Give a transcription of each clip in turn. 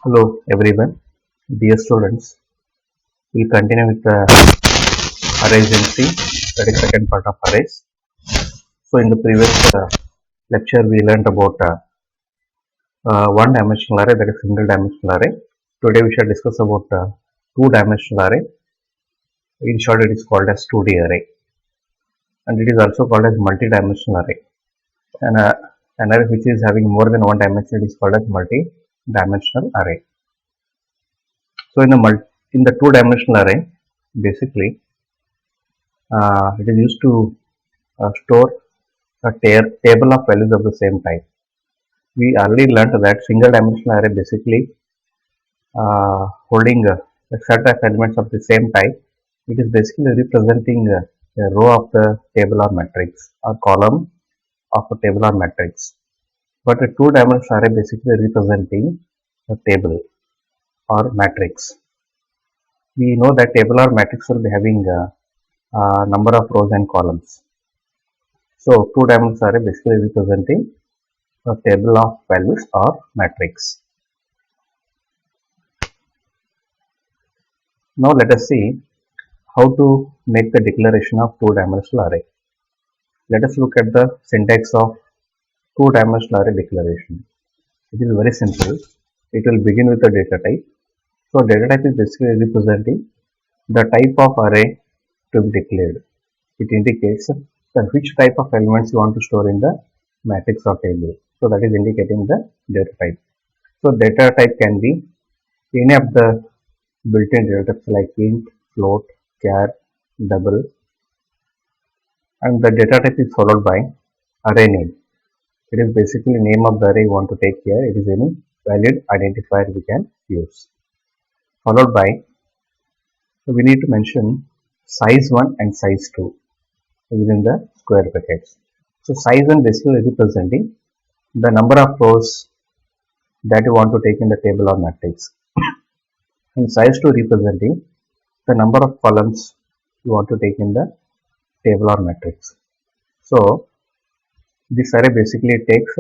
Hello everyone, dear students. We'll continue with the arrays in C, that is second part of arrays. So in the previous lecture we learned about one dimensional array, that is single dimensional array. Today we shall discuss about two dimensional array. In short, it is called as 2D array, and it is also called as multi-dimensional array. And an array which is having more than one dimension is called as multi-dimensional array. So in the two-dimensional array, basically it is used to store a table of values of the same type. We already learned that single dimensional array basically holding a set of elements of the same type. It is basically representing a row of the table or matrix or column of a table or matrix. But a two-dimensional array basically representing a table or matrix. We know that table or matrix will be having a number of rows and columns. So two-dimensional array basically representing a table of values or matrix. Now let us see how to make the declaration of two-dimensional array. Let us look at the syntax of two-dimensional array declaration. It is very simple. It will begin with the data type. So data type is basically representing the type of array to be declared. It indicates which type of elements you want to store in the matrix or table. So that is indicating the data type. So data type can be any of the built-in data types like int, float, char, double, and the data type is followed by array name. It is basically name of the array you want to take here. It is any valid identifier we can use. Followed by, we need to mention size 1 and size 2 within the square brackets. So size 1 basically representing the number of rows that you want to take in the table or matrix, and size 2 representing the number of columns you want to take in the table or matrix. So this array basically takes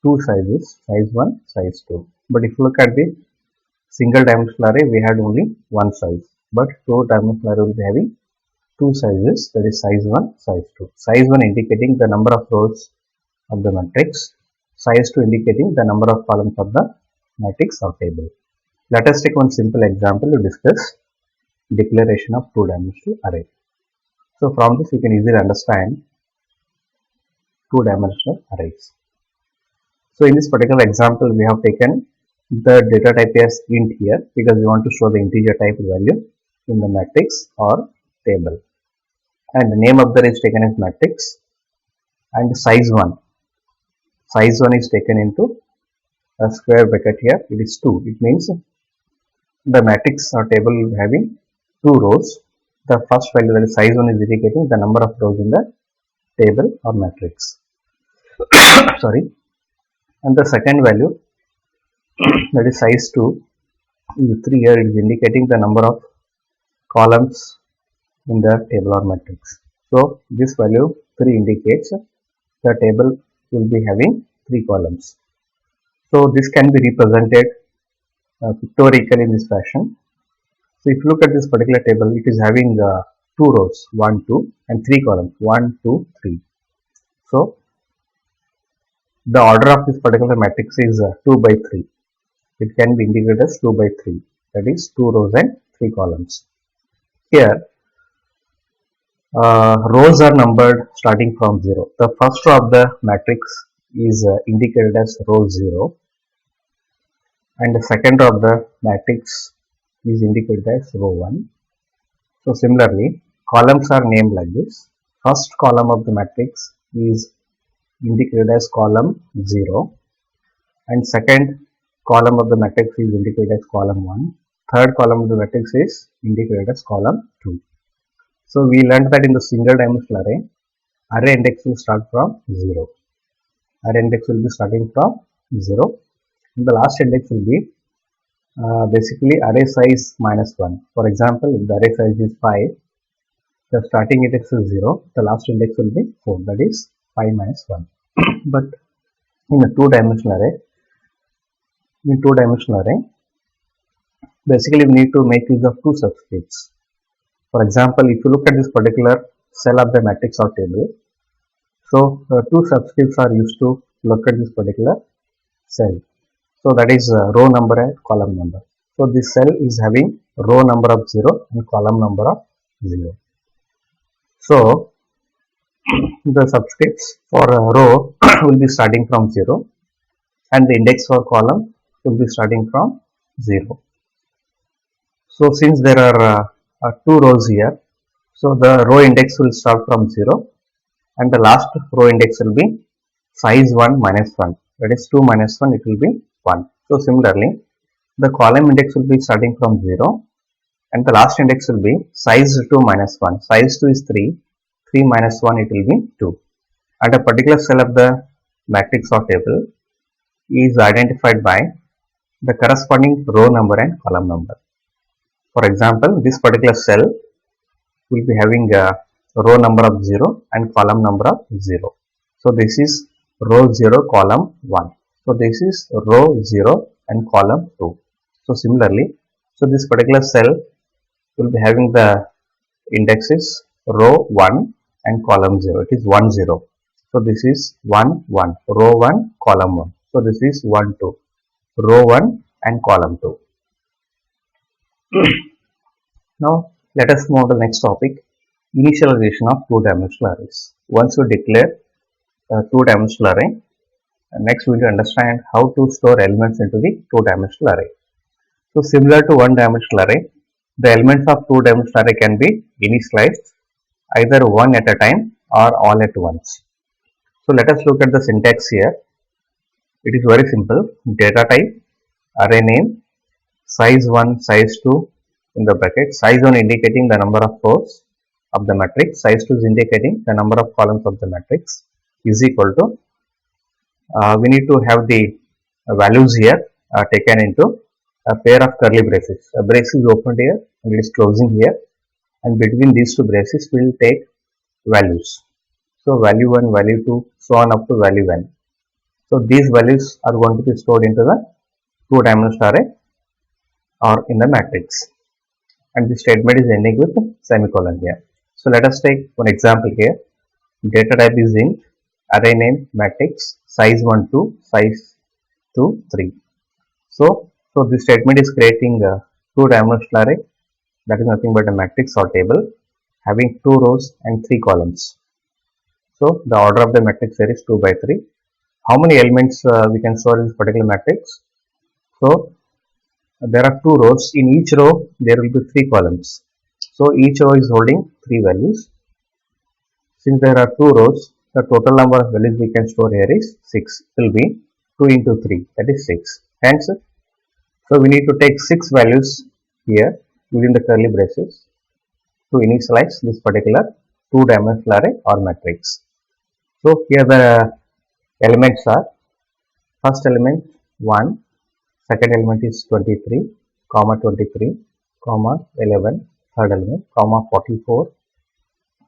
two sizes, size 1, size 2. But if you look at the single dimensional array, we had only one size, but two dimensional array will be having two sizes, that is size 1, size 2. Size 1 indicating the number of rows of the matrix, size 2 indicating the number of columns of the matrix or table. Let us take one simple example to discuss declaration of two-dimensional array. So from this you can easily understand two-dimensional arrays. So in this particular example, we have taken the data type as int here because we want to show the integer type value in the matrix or table, and the name of the array is taken as matrix, and size 1 is taken into a square bracket here. It is 2. It means the matrix or table having two rows. The first value, that is size 1, is indicating the number of rows in the table or matrix. Sorry. And the second value, that is size 2, is 3 here. It is indicating the number of columns in the table or matrix. So this value 3 indicates the table will be having 3 columns. So this can be represented pictorially in this fashion. So if you look at this particular table, it is having 2 rows, 1, 2, and 3 columns, 1, 2, 3. So the order of this particular matrix is 2 by 3. It can be indicated as 2 by 3, that is 2 rows and 3 columns. Here rows are numbered starting from 0. The first row of the matrix is indicated as row 0, and the second row of the matrix is indicated as row 1. So similarly, columns are named like this. First column of the matrix is indicated as column 0, and second column of the matrix is indicated as column 1. Third column of the matrix is indicated as column 2. So we learned that in the single dimensional array index will start from 0. Array index will be starting from 0, and the last index will be basically array size minus 1. For example, if the array size is 5, the starting index is 0, the last index will be 4, that is 5 minus 1. But in a two-dimensional array, In two-dimensional array, basically we need to make use of two subscripts. For example, if you look at this particular cell of the matrix or table, so two subscripts are used to locate this particular cell. So that is row number and column number. So this cell is having row number of 0 and column number of 0. So the subscripts for a row will be starting from 0 and the index for column will be starting from 0. So since there are two rows here, so the row index will start from 0 and the last row index will be size 1 minus 1, that is 2 minus 1, it will be 1. So similarly, the column index will be starting from 0 and the last index will be size 2 minus 1, size 2 is 3, 3 minus 1 it will be 2, and a particular cell of the matrix or table is identified by the corresponding row number and column number. For example, this particular cell will be having a row number of 0 and column number of 0. So this is row 0 column 1. So this is row 0 and column 2. So similarly, so this particular cell will be having the indexes row 1 and column 0. It is 1 0. So this is 1 1, row 1 column 1. So this is 1 2, row 1 and column 2. Now let us move on to the next topic, initialization of two-dimensional arrays. Once you declare a two-dimensional array, next we will understand how to store elements into the two-dimensional array. So similar to one-dimensional array, the elements of two-dimensional array can be initialized either one at a time or all at once. So let us look at the syntax here. It is very simple. Data type, array name, size 1, size 2 in the bracket, size 1 indicating the number of rows of the matrix, size 2 is indicating the number of columns of the matrix, is equal to, we need to have the values here taken into a pair of curly braces. A brace is opened here and it is closing here, and between these two braces we will take values. So value 1, value 2, so on up to value n. So these values are going to be stored into the two-dimensional array or in the matrix, and the statement is ending with semicolon here. So let us take one example here. Data type is int, array name matrix, size 1 2, size 2 3. So this statement is creating a two-dimensional array, that is nothing but a matrix or table having 2 rows and 3 columns. So the order of the matrix here is 2 by 3. How many elements we can store in this particular matrix? So there are 2 rows. In each row there will be 3 columns. So each row is holding 3 values. Since there are 2 rows, the total number of values we can store here is 6. It will be 2 into 3, that is 6. Hence, so we need to take 6 values here within the curly braces to initialize this particular two-dimensional array or matrix. So here the elements are, first element 1, second element is 23, comma 23, comma 11, third element, comma 44,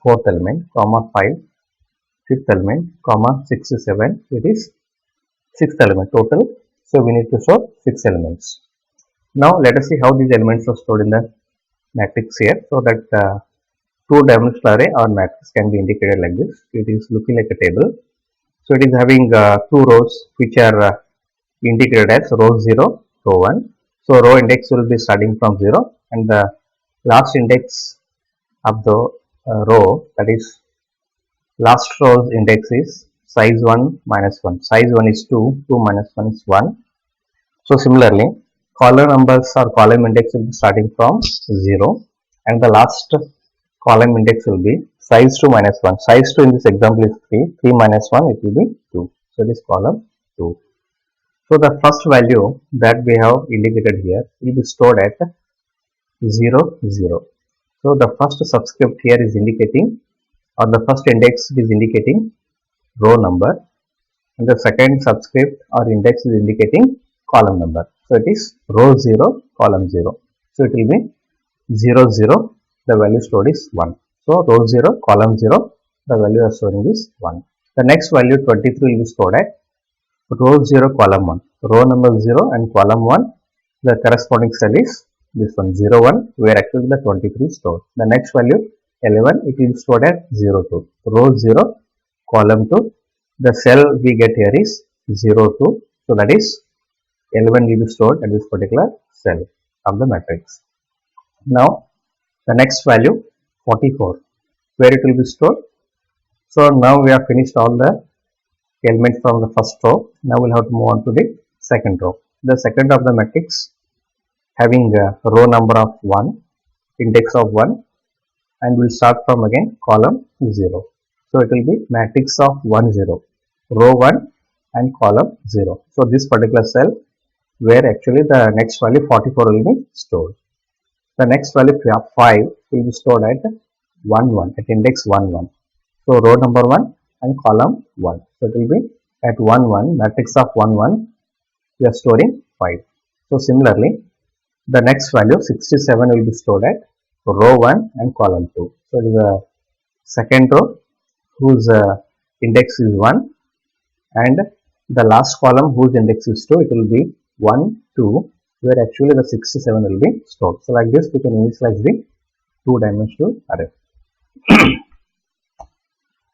fourth element, comma 5, fifth element, comma 67, it is sixth element total. So we need to store 6 elements. Now let us see how these elements are stored in the matrix here, so that two-dimensional array or matrix can be indicated like this. It is looking like a table. So it is having 2 rows which are indicated as row 0, row 1. So row index will be starting from 0 and the last index of the row, that is last row's index is size 1 minus 1. Size 1 is 2, 2 minus 1 is 1. So similarly, column numbers or column index will be starting from 0 and the last column index will be size 2 minus 1. Size 2 in this example is 3, 3 minus 1 it will be 2. So it is column 2. So the first value that we have indicated here will be stored at 0 0. So the first subscript here is indicating, or the first index is indicating row number, and the second subscript or index is indicating column number. So it is row 0, column 0. So it will be 0 0, the value stored is 1. So row 0, column 0, the value of storing is 1. The next value 23 will be stored at row 0, column 1. Row number 0 and column 1, the corresponding cell is this one 0 1, where actually the 23 is stored. The next value 11, it is stored at 0 2. Row 0, column 2, the cell we get here is 0 2. So that is 11 will be stored at this particular cell of the matrix. Now the next value 44, where it will be stored. So now we have finished all the elements from the first row. Now we'll have to move on to the second row. The second of the matrix having a row number of 1, index of 1, and we'll start from again column 0. So it will be matrix of 1 0, row 1 and column 0. So this particular cell where actually the next value 44 will be stored. The next value 5 will be stored at 1 1, at index 1 1. So row number 1 and column 1. So it will be at 1 1, matrix of 1 1, we are storing 5. So similarly, the next value 67 will be stored at row 1 and column 2. So it is a second row whose index is 1, and the last column whose index is 2, it will be 1 2, where actually the 67 will be stored. So like this we can initialize the two-dimensional array.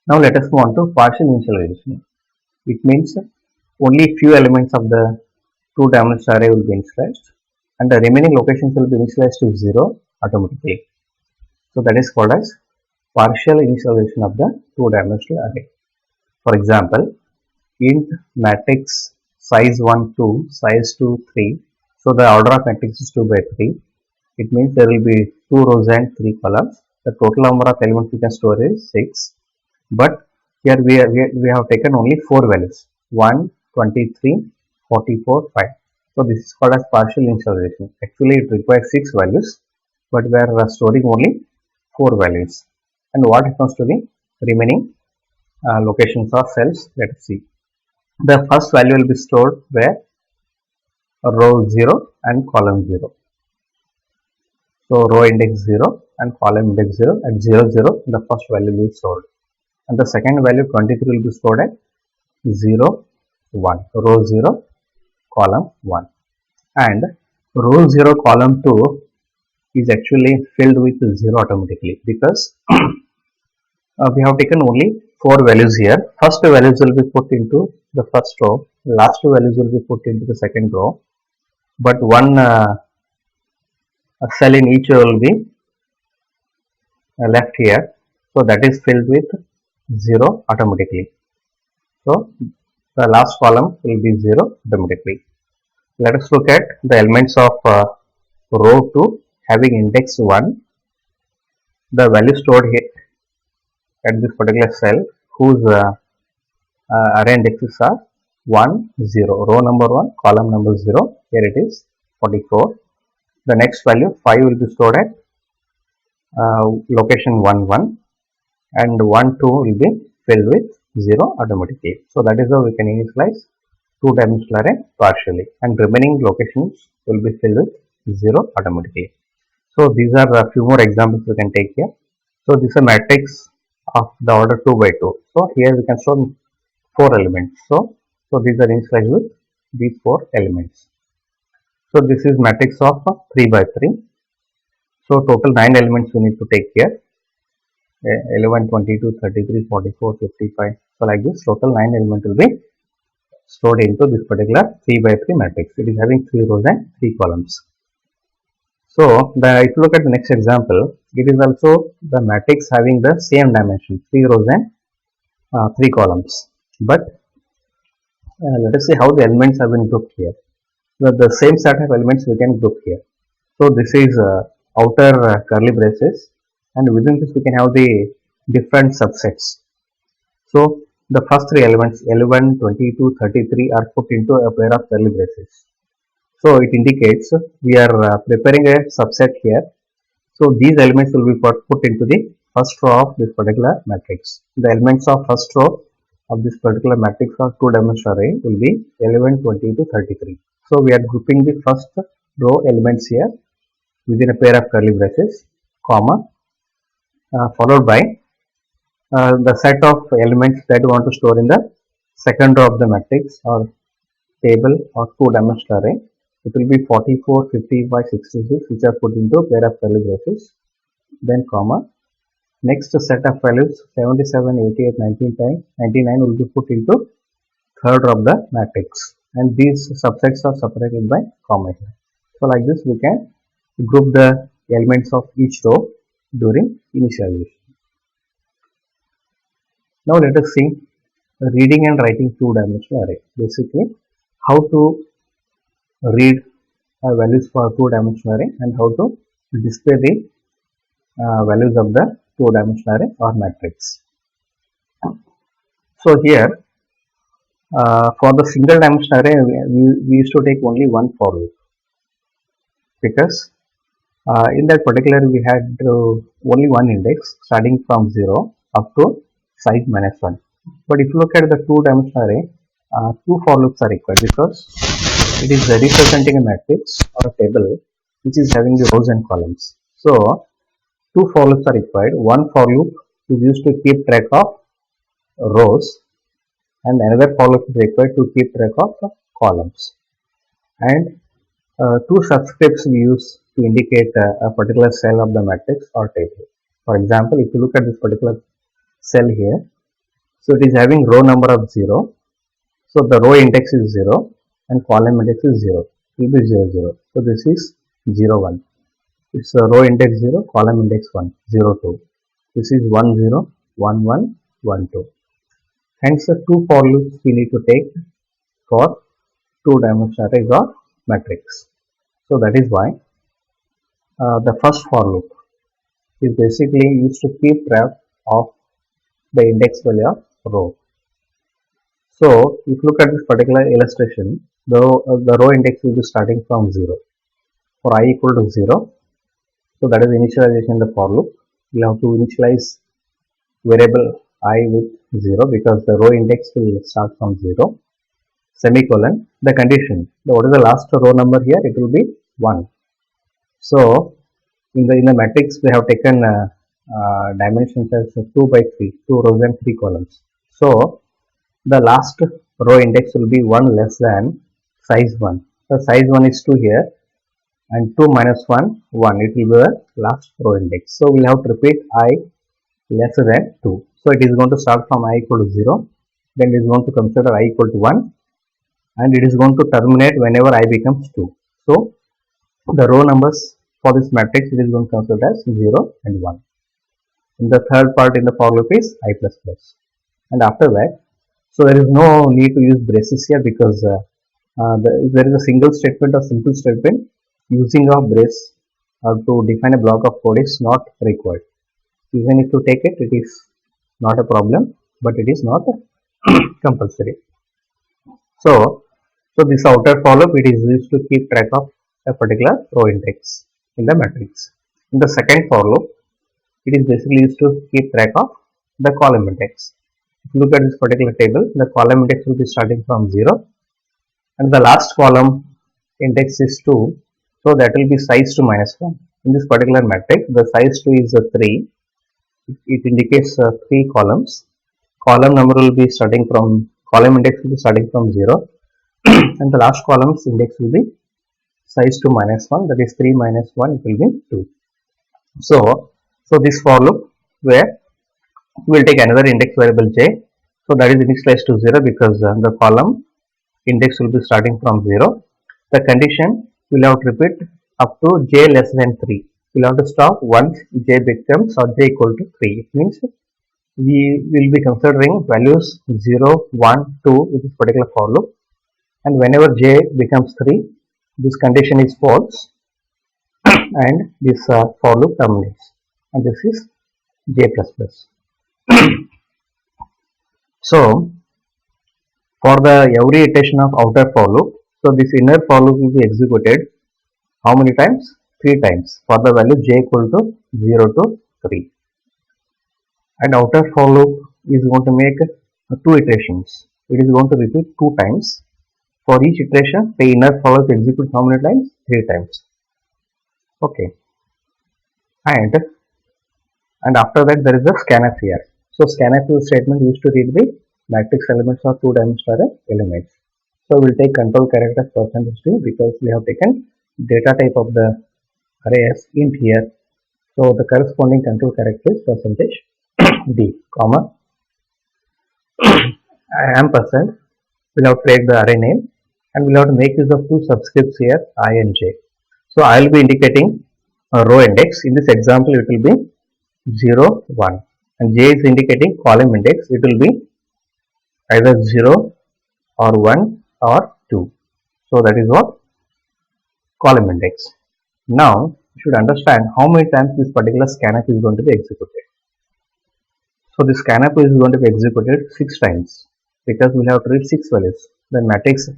Now let us move on to partial initialization. It means only few elements of the two-dimensional array will be initialized, and the remaining locations will be initialized to 0 automatically. So that is called as partial initialization of the two-dimensional array. For example, int matrix size 1 2, size 2 3. So the order of matrix is 2 by 3. It means there will be 2 rows and 3 columns. The total number of elements we can store is 6. But here we have taken only 4 values, 1, 23, 44, 5. So this is called as partial initialization. Actually it requires 6 values, but we are storing only 4 values. And what happens to the remaining locations of cells? Let us see. The first value will be stored where? Row 0 and column 0. So row index 0 and column index 0, at 0 0 the first value will be stored. And the second value 23 will be stored at 0 1, row 0, column 1. And row 0, column 2 is actually filled with 0 automatically, because we have taken only 4 values here. First values will be put into the first row, last values will be put into the second row, but one cell in each row will be left here, so that is filled with 0 automatically. So the last column will be 0 automatically. Let us look at the elements of row 2 having index 1. The value stored here at this particular cell whose array indexes are 1 0, row number 1, column number 0, here it is 44. The next value 5 will be stored at location 1 1, and 1 2 will be filled with 0 automatically. So that is how we can initialize two-dimensional array partially, and remaining locations will be filled with 0 automatically. So these are a few more examples we can take here. So this is a matrix of the order 2 by 2. So here we can store 4 elements. So these are initialized with these 4 elements. So this is matrix of 3 by 3. So total 9 elements we need to take here. 11, 22, 33, 44, 55. So like this, total 9 elements will be stored into this particular 3 by 3 matrix. It is having 3 rows and 3 columns. So if you look at the next example, it is also the matrix having the same dimension, 3 rows and 3 columns. But let us see how the elements have been grouped here. The same set of elements we can group here. So this is outer curly braces, and within this we can have the different subsets. So the first 3 elements 11, 22, 33 are put into a pair of curly braces. So it indicates we are preparing a subset here. So these elements will be put into the first row of this particular matrix. The elements of first row of this particular matrix of two-dimensional array will be 11, 22, 33. So we are grouping the first row elements here within a pair of curly braces, comma, followed by the set of elements that we want to store in the second row of the matrix or table or two-dimensional array, it will be 44, 50 by 66 which are put into pair of curly braces, then comma. Next set of values 77, 88, 99 will be put into third row of the matrix, and these subsets are separated by comma here. So like this we can group the elements of each row during initialization. Now let us see reading and writing two-dimensional array. Basically, how to read values for two-dimensional array and how to display the values of the two-dimensional array or matrix. So here, for the single dimensional array, we used to take only one for loop, because in that particular we had only one index starting from 0 up to size -1. But if you look at the two-dimensional array, two for loops are required, because it is representing a matrix or a table which is having the rows and columns. So two for loops are required. One for loop is used to keep track of rows, and another for loop is required to keep track of columns. And two subscripts we use to indicate a particular cell of the matrix or table. For example, if you look at this particular cell here, so it is having row number of 0. So the row index is 0 and column index is 0. It will be 0, 0. So this is 0, 1. It's a row index 0, column index 1, 0, 2. This is 1, 0, 1, 1, 1, 2. Hence the two for loops we need to take for two-dimensional arrays or matrix. So that is why the first for loop is basically used to keep track of the index value of row. So if you look at this particular illustration, the row index will be starting from 0 for I equal to 0. So that is initialization in the for loop. We have to initialize variable I with 0, because the row index will start from 0, semicolon, the condition. What is the last row number here? It will be 1. So in the matrix we have taken dimensions as 2 by 3, 2 rows and 3 columns. So the last row index will be 1 less than size 1. So size 1 is 2 here, and 2 minus 1, 1. It will be the last row index. So we will have to repeat I less than 2. So it is going to start from I equal to 0, then it is going to consider I equal to 1, and it is going to terminate whenever I becomes 2. So the row numbers for this matrix it is going to consider as 0 and 1. In the third part in the for loop is I plus plus. And after that, so there is no need to use braces here, because if there is a single statement or simple statement, using of brace to define a block of code is not required. Even if you take it, it is not a problem, but it is not compulsory. So this outer for loop, it is used to keep track of a particular row index in the matrix. In the second for loop, it is basically used to keep track of the column index. If you look at this particular table, the column index will be starting from 0, and the last column index is 2, so that will be size 2 minus 1. In this particular matrix, the size 2 is 3. It indicates 3 columns. Column number will be starting from, column index will be starting from 0, and the last column's index will be size 2 minus 1, that is 3 minus 1, it will be 2. So this for loop, where we will take another index variable j, so that is initialized to 0, because the column index will be starting from 0. The condition we will have to repeat up to j less than 3. We will have to stop once j becomes or j equal to 3. It means we will be considering values 0, 1, 2 with this particular for loop, and whenever j becomes 3, this condition is false and this for loop terminates, and this is j plus plus. So for the every iteration of outer for loop, so this inner for loop will be executed how many times? 3 times for the value j equal to 0 to 3. And outer for loop is going to make 2 iterations. It is going to repeat 2 times. For each iteration, the inner for loop executes how many times? 3 times. Okay. And after that there is a scanf here. So scanf is a statement used to read the matrix elements or two-dimensional array elements. So we'll take control character percentage d because we have taken data type of the array as int here. So the corresponding control character is percentage d, comma, ampersand. We'll have to take the array name and we'll have to make use of two subscripts here, I and j. So I will be indicating a row index. In this example, it will be 0, 1, and j is indicating column index. It will be either 0 or 1 or 2. So that is what column index. Now you should understand how many times this particular scanf is going to be executed. So this scanf is going to be executed 6 times because we have to read 6 values. The matrix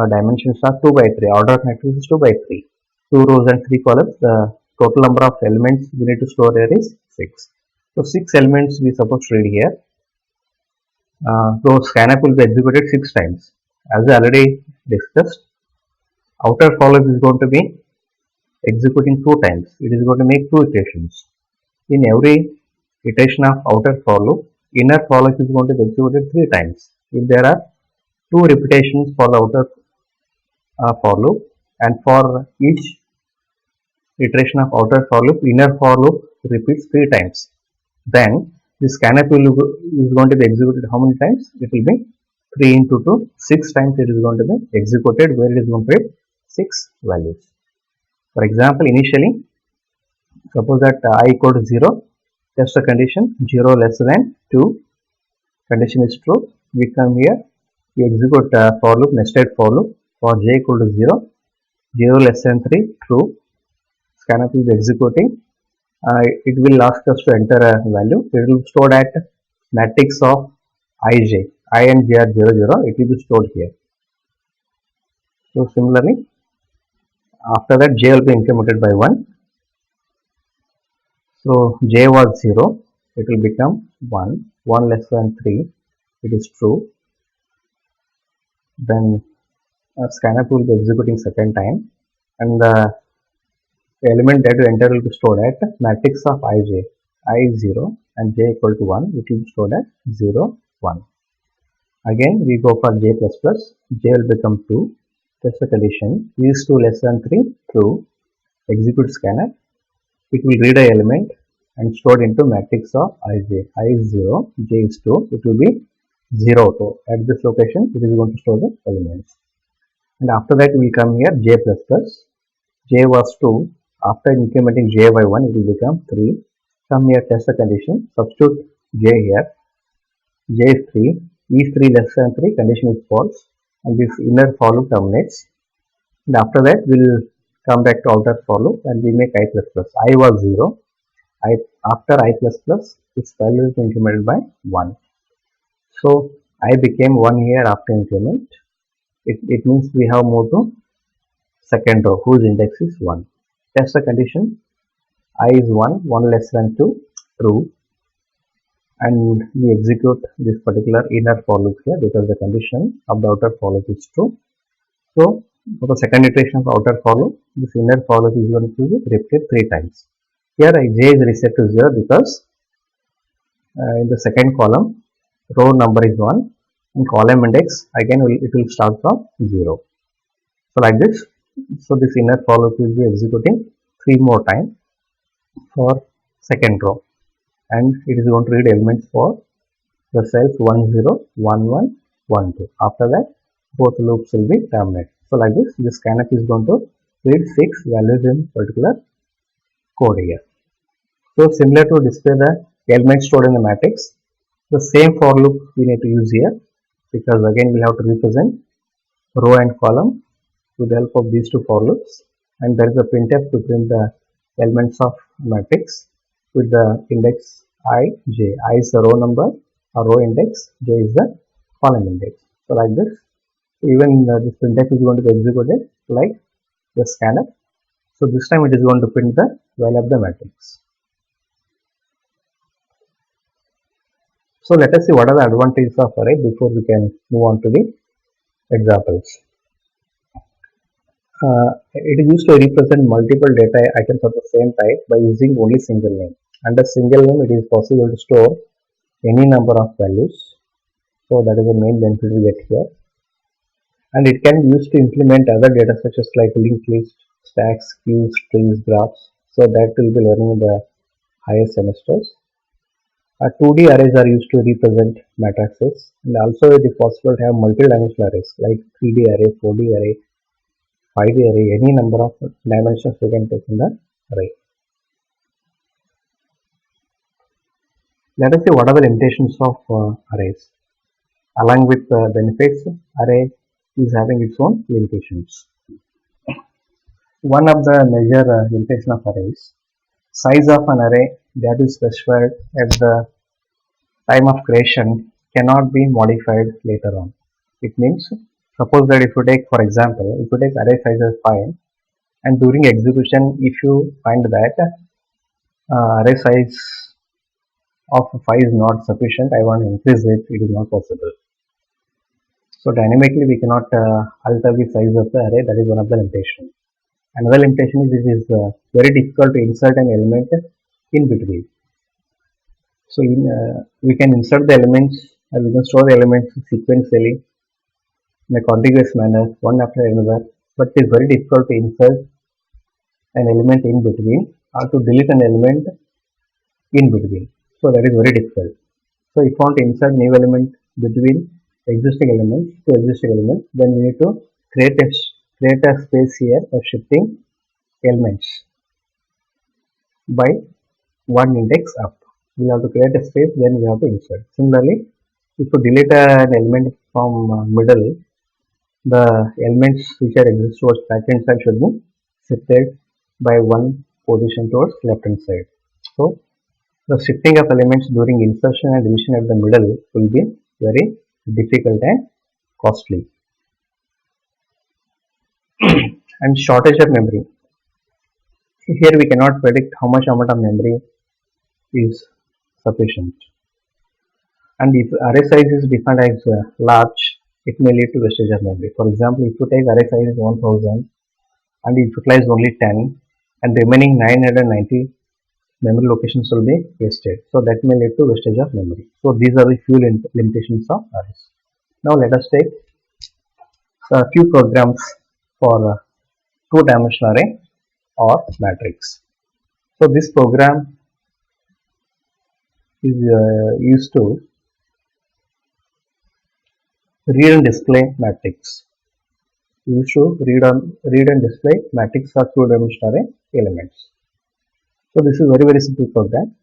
dimensions are 2 by 3. Order of matrix is 2 by 3. 2 rows and 3 columns. The total number of elements we need to store here is 6. So 6 elements we supposed to read here. So scanf will be executed 6 times. As I already discussed, outer for loop is going to be executing 2 times. It is going to make 2 iterations. In every iteration of outer for loop, inner for loop is going to be executed 3 times. If there are 2 repetitions for the outer for loop, and for each iteration of outer for loop, inner for loop repeats 3 times. Then this scanf is going to be executed how many times? It will be 3 into 2, 6 times it is going to be executed, where it is going to read 6 values. For example, initially, suppose that I equal to 0, test the condition 0 less than 2, condition is true. We come here, we execute for loop, nested for loop for j equal to 0, 0 less than 3, true. Scanf is executing. It will ask us to enter a value. It will be stored at matrix of ij. I and j are 0, 0. It will be stored here. So similarly, after that j will be incremented by 1. So j was 0. It will become 1. 1 less than 3. It is true. Then scanf will be executing second time, and the element that you enter will be stored at matrix of ij. I is 0 and j equal to 1, which will be stored at 0, 1. Again we go for j plus plus, j will become 2, test the condition, is 2 less than 3, true, execute scanf, it will read a element and stored into matrix of ij. I is 0, j is 2, it will be 0, 2. At this location it is going to store the elements. And after that we will come here j plus plus, j was 2, after incrementing j by 1 it will become 3. Come here, test the condition, substitute j here, j is 3, is 3 less than 3, condition is false, and this inner for loop terminates. And after that we will come back to outer for loop and we make I plus plus. I was 0, after I plus plus this value is incremented by 1. So I became 1 here after increment. It means we have moved to second row whose index is 1. Test the condition, I is 1, 1 less than 2, true, and we execute this particular inner for loop here because the condition of the outer for loop is true. So for the second iteration of outer for loop, this inner for loop is going to be repeated 3 times. Here j is reset to 0 because in the second column row number is 1 and column index again it will start from 0. So like this, so this inner for loop will be executing 3 more times for second row, and it is going to read elements for the cells 1, 0, 1, 1, 1, 2. After that both loops will be terminated. So like this scanf is going to read 6 values in particular code here. So similar to display the elements stored in the matrix, the same for loop we need to use here, because again we have to represent row and column with the help of these two for loops, and there is a printf to print the elements of matrix with the index I, j. I is the row number or row index, j is the column index. So like this, even this printf is going to be executed like the scanf. So this time it is going to print the value of the matrix. So let us see what are the advantages of array before we can move on to the examples. It is used to represent multiple data items of the same type by using only single name. Under single name, it is possible to store any number of values. So that is the main benefit we get here. and it can be used to implement other data structures like linked list, stacks, queues, trees, graphs. So that will be learning in the higher semesters. 2D arrays are used to represent matrices, and also it is possible to have multi-dimensional arrays like 3D array, 4D array, 5D array, any number of dimensions we can take in the array. Let us see what are the limitations of arrays. Along with benefits, array is having its own limitations. One of the major limitation of arrays, size of an array that is specified at the time of creation cannot be modified later on. It means, suppose that if you take, for example, if you take array size as 5, and during execution, if you find that array size of 5 is not sufficient, I want to increase it, it is not possible. So dynamically we cannot alter the size of the array. That is one of the limitations. Another limitation is it is very difficult to insert an element in between. So we can insert the elements, and we can store the elements sequentially in a contiguous manner, one after another, but it is very difficult to insert an element in between or to delete an element in between. So that is very difficult. So if you want to insert new element between existing elements to existing elements, then we need to create a space here of shifting elements by one index up. We have to create a space, then we have to insert. Similarly, if you delete an element from middle, the elements which are exist towards right hand side should be shifted by one position towards left hand side. So the shifting of elements during insertion and deletion at the middle will be very difficult and costly. And shortage of memory. Here we cannot predict how much amount of memory is sufficient. And if array size is defined as large, it may lead to wastage of memory. For example, if you take array size 1000 and you utilize only 10, and remaining 990 memory locations will be wasted. So that may lead to wastage of memory. So these are the few limitations of arrays. Now let us take a few programs for two-dimensional array or matrix. So this program is used to read and display matrix. Used to read and display matrix of two-dimensional array elements. So this is very simple program.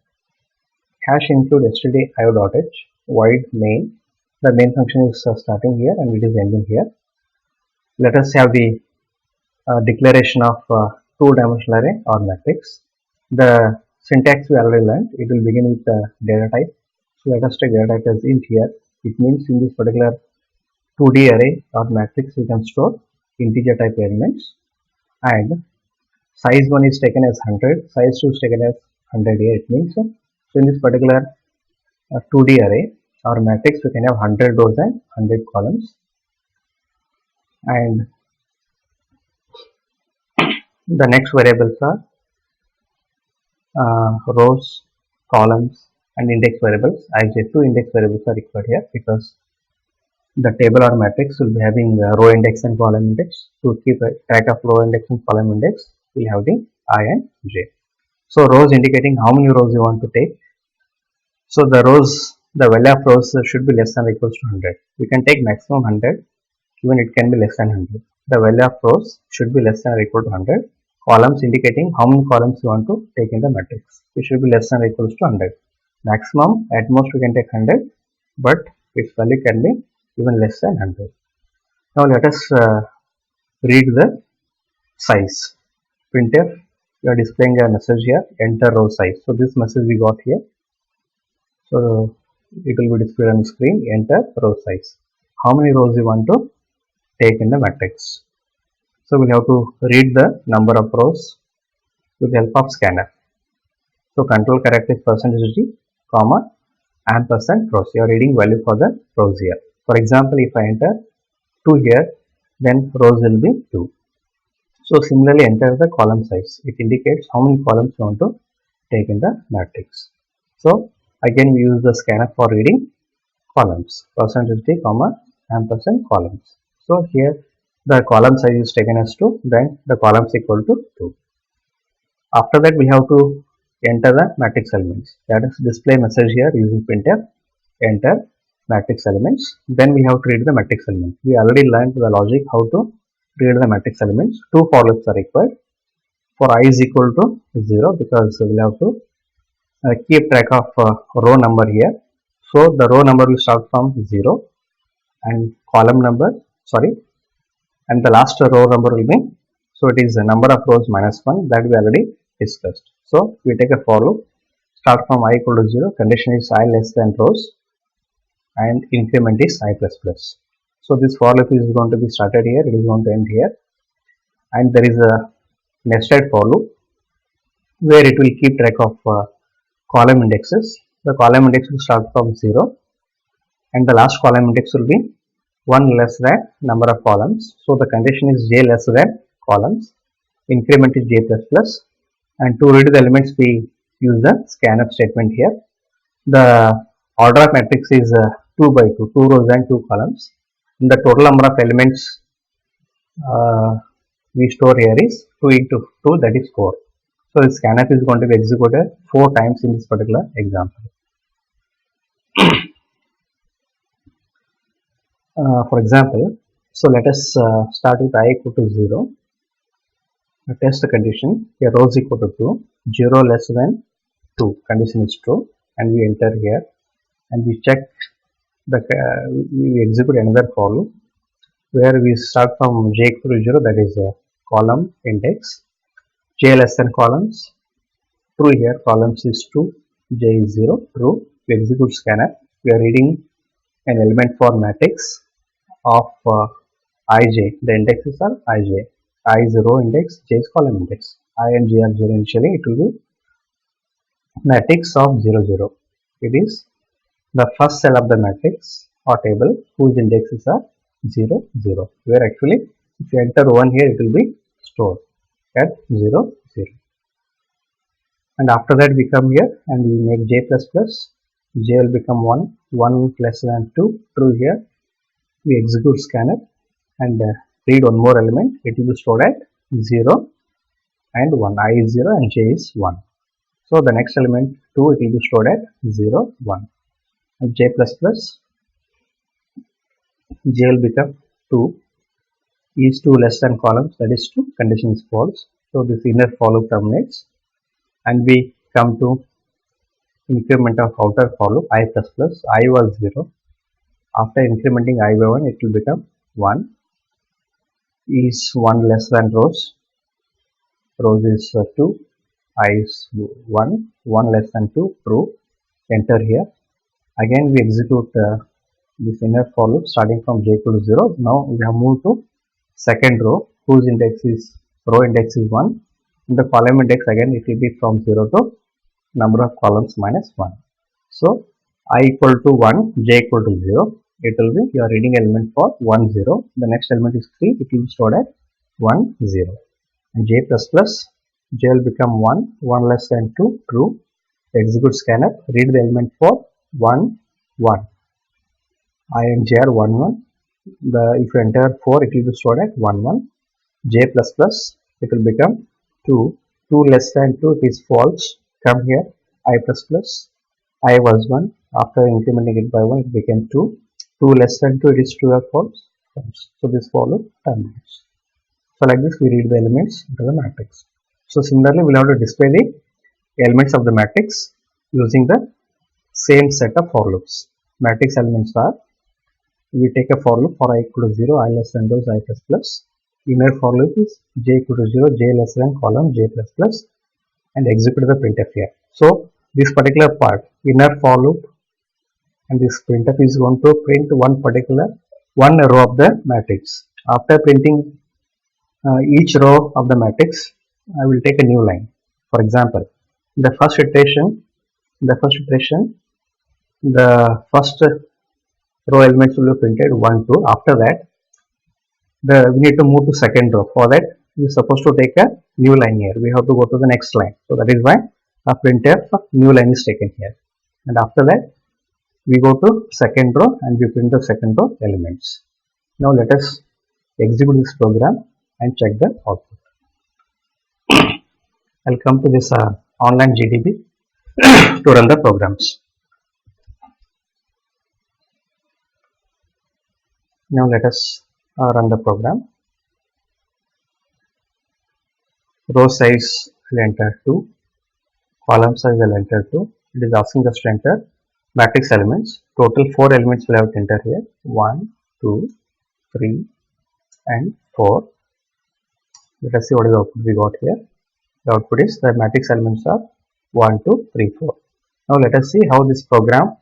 Hash include stdio.h void main. The main function is starting here and it is ending here. Let us have the declaration of two-dimensional array or matrix. The syntax we already learned. It will begin with data type. So let us take data type as int here. It means in this particular 2D array or matrix we can store integer type elements, and size 1 is taken as 100, size 2 is taken as 100 here. It means, so in this particular 2D array or matrix we can have 100 rows and 100 columns, and the next variables are rows, columns and index variables. I say two index variables are required here because the table or matrix will be having row index and column index. To keep track of row index and column index, we have the I and j. So rows indicating how many rows you want to take. So the value of rows should be less than or equals to 100. We can take maximum 100, even it can be less than 100. The value of rows should be less than or equal to 100. Columns indicating how many columns you want to take in the matrix. It should be less than or equals to 100. Maximum, at most we can take 100, but its value can be even less than 100. Now let us read the size. Printf, we are displaying a message here, enter row size. So this message we got here. So it will be displayed on the screen, enter row size. How many rows you want to take in the matrix. So we'll have to read the number of rows with the help of scanner. So control character is %d, comma, ampersand rows. You are reading value for the rows here. For example, if I enter 2 here, then rows will be 2. So similarly, enter the column size. It indicates how many columns you want to take in the matrix. So again, we use the scanner for reading columns. %d, comma, ampersand columns. So here the column size is taken as 2, then the columns equal to 2. After that we have to enter the matrix elements, that is display message here using printf, enter matrix elements. Then we have to read the matrix element. We already learned the logic how to read the matrix elements. 2 for loops are required. For I is equal to 0 because we will have to keep track of row number here. So the row number will start from 0 and column number, and the last row number will be, so it is the number of rows minus 1, that we already discussed. So we take a for loop, start from I equal to 0, condition is I less than rows, and increment is I plus plus. So this for loop is going to be started here, it is going to end here, and there is a nested for loop where it will keep track of column indexes. The column index will start from 0 and the last column index will be 1 less than number of columns. So the condition is j less than columns, increment is j plus plus, and to read the elements we use the scanf statement here. The order of matrix is 2 by 2, 2 rows and 2 columns. And the total number of elements we store here is 2 into 2, that is 4. So this scanf is going to be executed 4 times in this particular example. For example, so let us start with I equal to 0. Test the condition. Here rows equal to 2, 0 less than 2, condition is true, and we enter here and we check the we execute another for loop where we start from j equal to 0, that is a column index, j less than columns, true here, columns is 2, j is 0, true. We execute scanf. We are reading an element for matrix of ij. The indexes are ij. I is row index, j is column index. I and j are 0 initially. It will be matrix of 0 0. It is the first cell of the matrix or table whose indexes are 0 0. Where actually if you enter 1 here, it will be stored at 0 0. And after that we come here and we make j plus plus. J will become 1, 1 less than 2, true here. We execute scanf and read one more element. It will be stored at 0 and 1. I is 0 and j is 1. So the next element 2, it will be stored at 0 1. And j plus plus, j will become 2. Is 2 less than columns, that is 2, condition is false. So this inner for loop terminates and we come to increment of outer for loop I plus plus. I was 0. After incrementing I by 1, it will become 1. Is 1 less than rows, rows is 2, I is 1, 1 less than 2, true. Enter here. Again we execute this inner for loop starting from j equal to 0. Now we have moved to second row whose index is, row index is 1. In the column index again it will be from 0 to number of columns minus 1. So I equal to 1, j equal to 0. It will be your reading element for 1 0. The next element is 3. It will be stored at 1 0. And j plus plus, j will become 1, 1 less than 2, true. Execute scanf. Read the element for 1 1. I and j are 1 1. If you enter 4, it will be stored at 1 1. J plus plus, it will become 2, 2 less than 2, it is false. Come here, I plus plus, I was 1. After incrementing it by 1, it became 2. 2 less than 2, it is true or false? False. So this for loop terminates. So like this we read the elements into the matrix. So similarly we will have to display the elements of the matrix using the same set of for loops. Matrix elements are, we take a for loop for I equal to 0, I less than those, I plus plus. Inner for loop is j equal to 0, j less than column, j plus plus, and execute the printf here. So this particular part, inner for loop, and this printf is going to print one row of the matrix. After printing each row of the matrix, I will take a new line. For example, in the first iteration, the first row elements will be printed 1 2. After that, we need to move to second row. For that, we are supposed to take a new line here. We have to go to the next line. So that is why a printf new line is taken here. And after that, we go to second row and we print the second row elements. Now let us execute this program and check the output. I'll come to this online GDB to run the programs. Now let us run the program. Row size I'll enter 2, column size I'll enter 2. It is asking us to enter matrix elements. Total 4 elements will have to enter here. 1, 2, 3 and 4. Let us see what is the output we got here. The output is the matrix elements are 1, 2, 3, 4. Now let us see how this program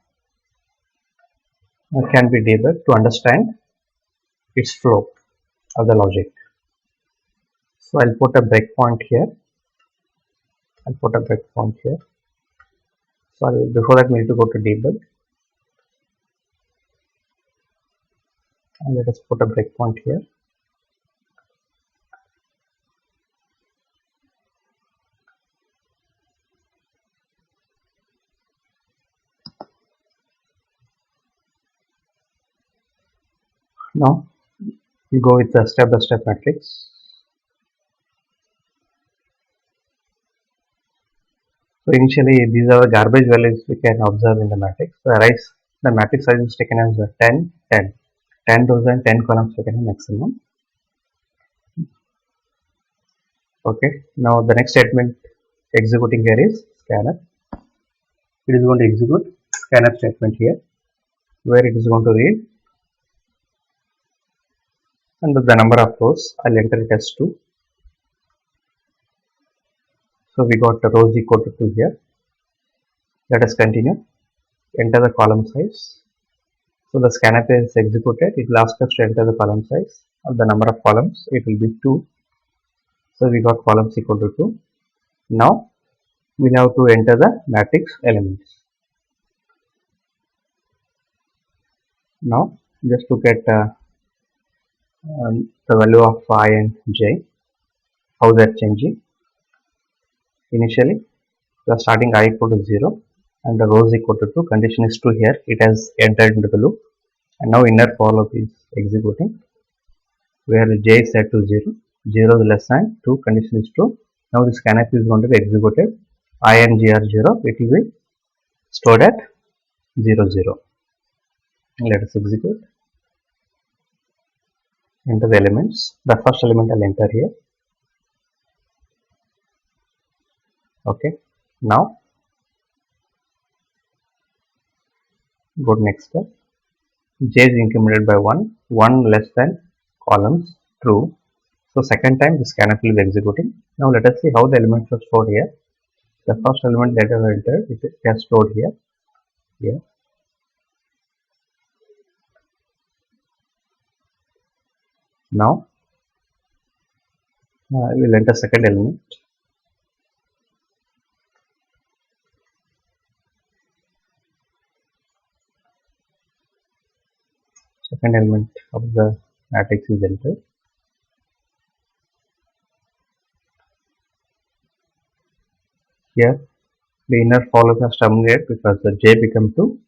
can be debugged to understand its flow of the logic. So I'll put a breakpoint here. So before that we need to go to debug and let us put a breakpoint here. Now we go with the step-by-step matrix. So initially these are the garbage values we can observe in the matrix. So the matrix size is taken as 10, 10. 10 rows and 10 columns taken maximum. Okay, now the next statement executing here is scanf. It is going to execute scanf statement here, where it is going to read and the number of rows. I'll enter it as 2. So we got the rows equal to 2 here. Let us continue. Enter the column size. So the scanf is executed. It will ask us to enter the column size of the number of columns. It will be 2. So we got columns equal to 2. Now we have to enter the matrix elements. Now just look at the value of I and j, how they are changing. Initially we are starting I equal to 0 and the rows equal to 2. Condition is true here. It has entered into the loop, and now inner for loop is executing where j is set to 0. 0 is less than 2. Condition is true. Now this scanf is going to be executed. I and j are 0. It will be stored at 0, 0. Let us execute. Enter the elements. The first element I'll enter here. Okay. Now go to next step. J is incremented by 1. 1 less than columns, true. So second time the scanf will be executing. Now let us see how the elements are stored here. The first element that I have entered, it is stored here. Here. Now I will enter second element. Second element of the matrix is entered. Here the inner for loop has terminated because the j become 2.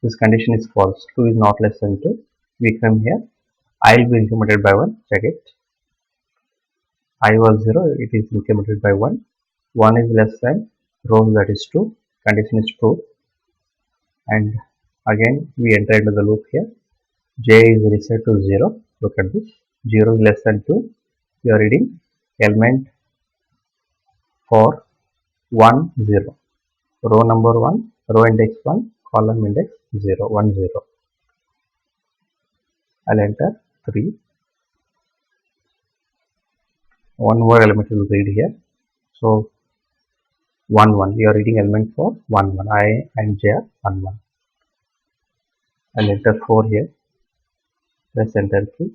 This condition is false. 2 is not less than 2. We come here. I will be incremented by 1. Check it. I was 0. It is incremented by 1. 1 is less than rows, that is 2. Condition is true. And again we enter into the loop here. J is reset to 0. Look at this. 0 is less than 2. You are reading element for 1, 0. Row number 1, row index 1, column index 0, 1, 0. I'll enter 3. One more element will read here. So 1, 1. You are reading element for 1, 1. I and j are 1, 1. I'll enter 4 here. Press enter key.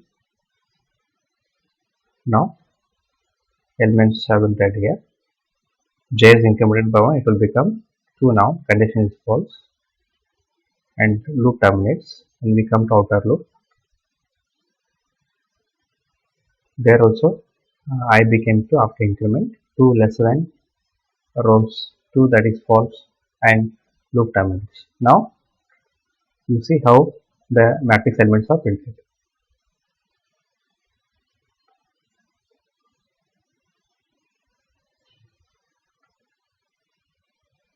Now elements have been read here. J is incremented by 1. It will become 2 now. Condition is false. And loop terminates. And we come to outer loop. There also I became 2 after increment. 2 less than rows 2, that is false, and loop terminates. Now you see how the matrix elements are printed.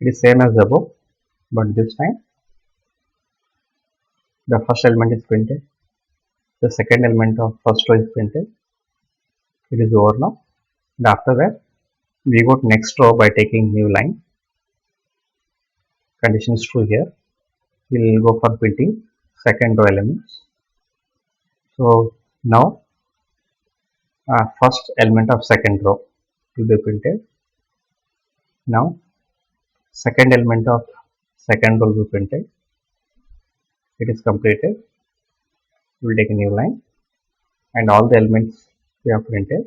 It is same as above, but this time the first element is printed, the second element of first row is printed. It is over now. And after that, we go to next row by taking new line. Condition is true here. We will go for printing second row elements. So now first element of second row will be printed. Now second element of second row will be printed. It is completed. We will take a new line, and all the elements we have printed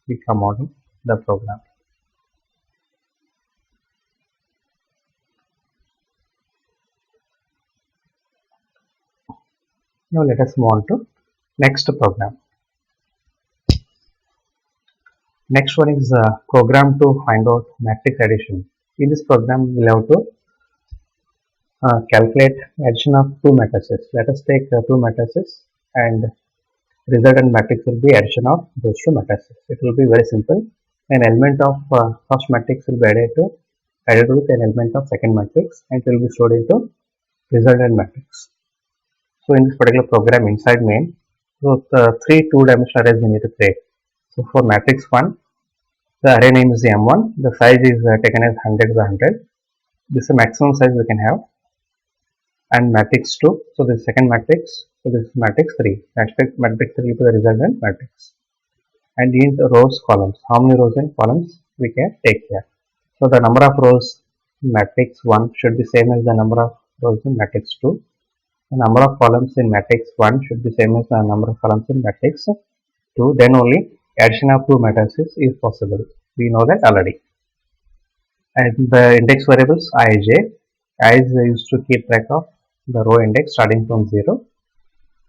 will come out of the program. Now let us move on to next program. Next one is a program to find out matrix addition. In this program, we will have to calculate addition of two matrices. Let us take two matrices, and resultant matrix will be addition of those two matrices. It will be very simple. An element of first matrix will be added with an element of second matrix, and it will be stored into resultant matrix. So in this particular program inside main, so the three two-dimensional arrays we need to create. So for matrix 1, the array name is M1. The size is taken as 100 by 100. This is the maximum size we can have. And matrix 2, so this is second matrix. So this is matrix 3. Matrix 3 will be the resultant matrix. And in the rows, columns, how many rows and columns we can take here. So the number of rows in matrix 1 should be same as the number of rows in matrix 2. The number of columns in matrix 1 should be same as the number of columns in matrix 2. Then only addition of two matrices is possible. We know that already. And the index variables ij is used to keep track of the row index starting from 0.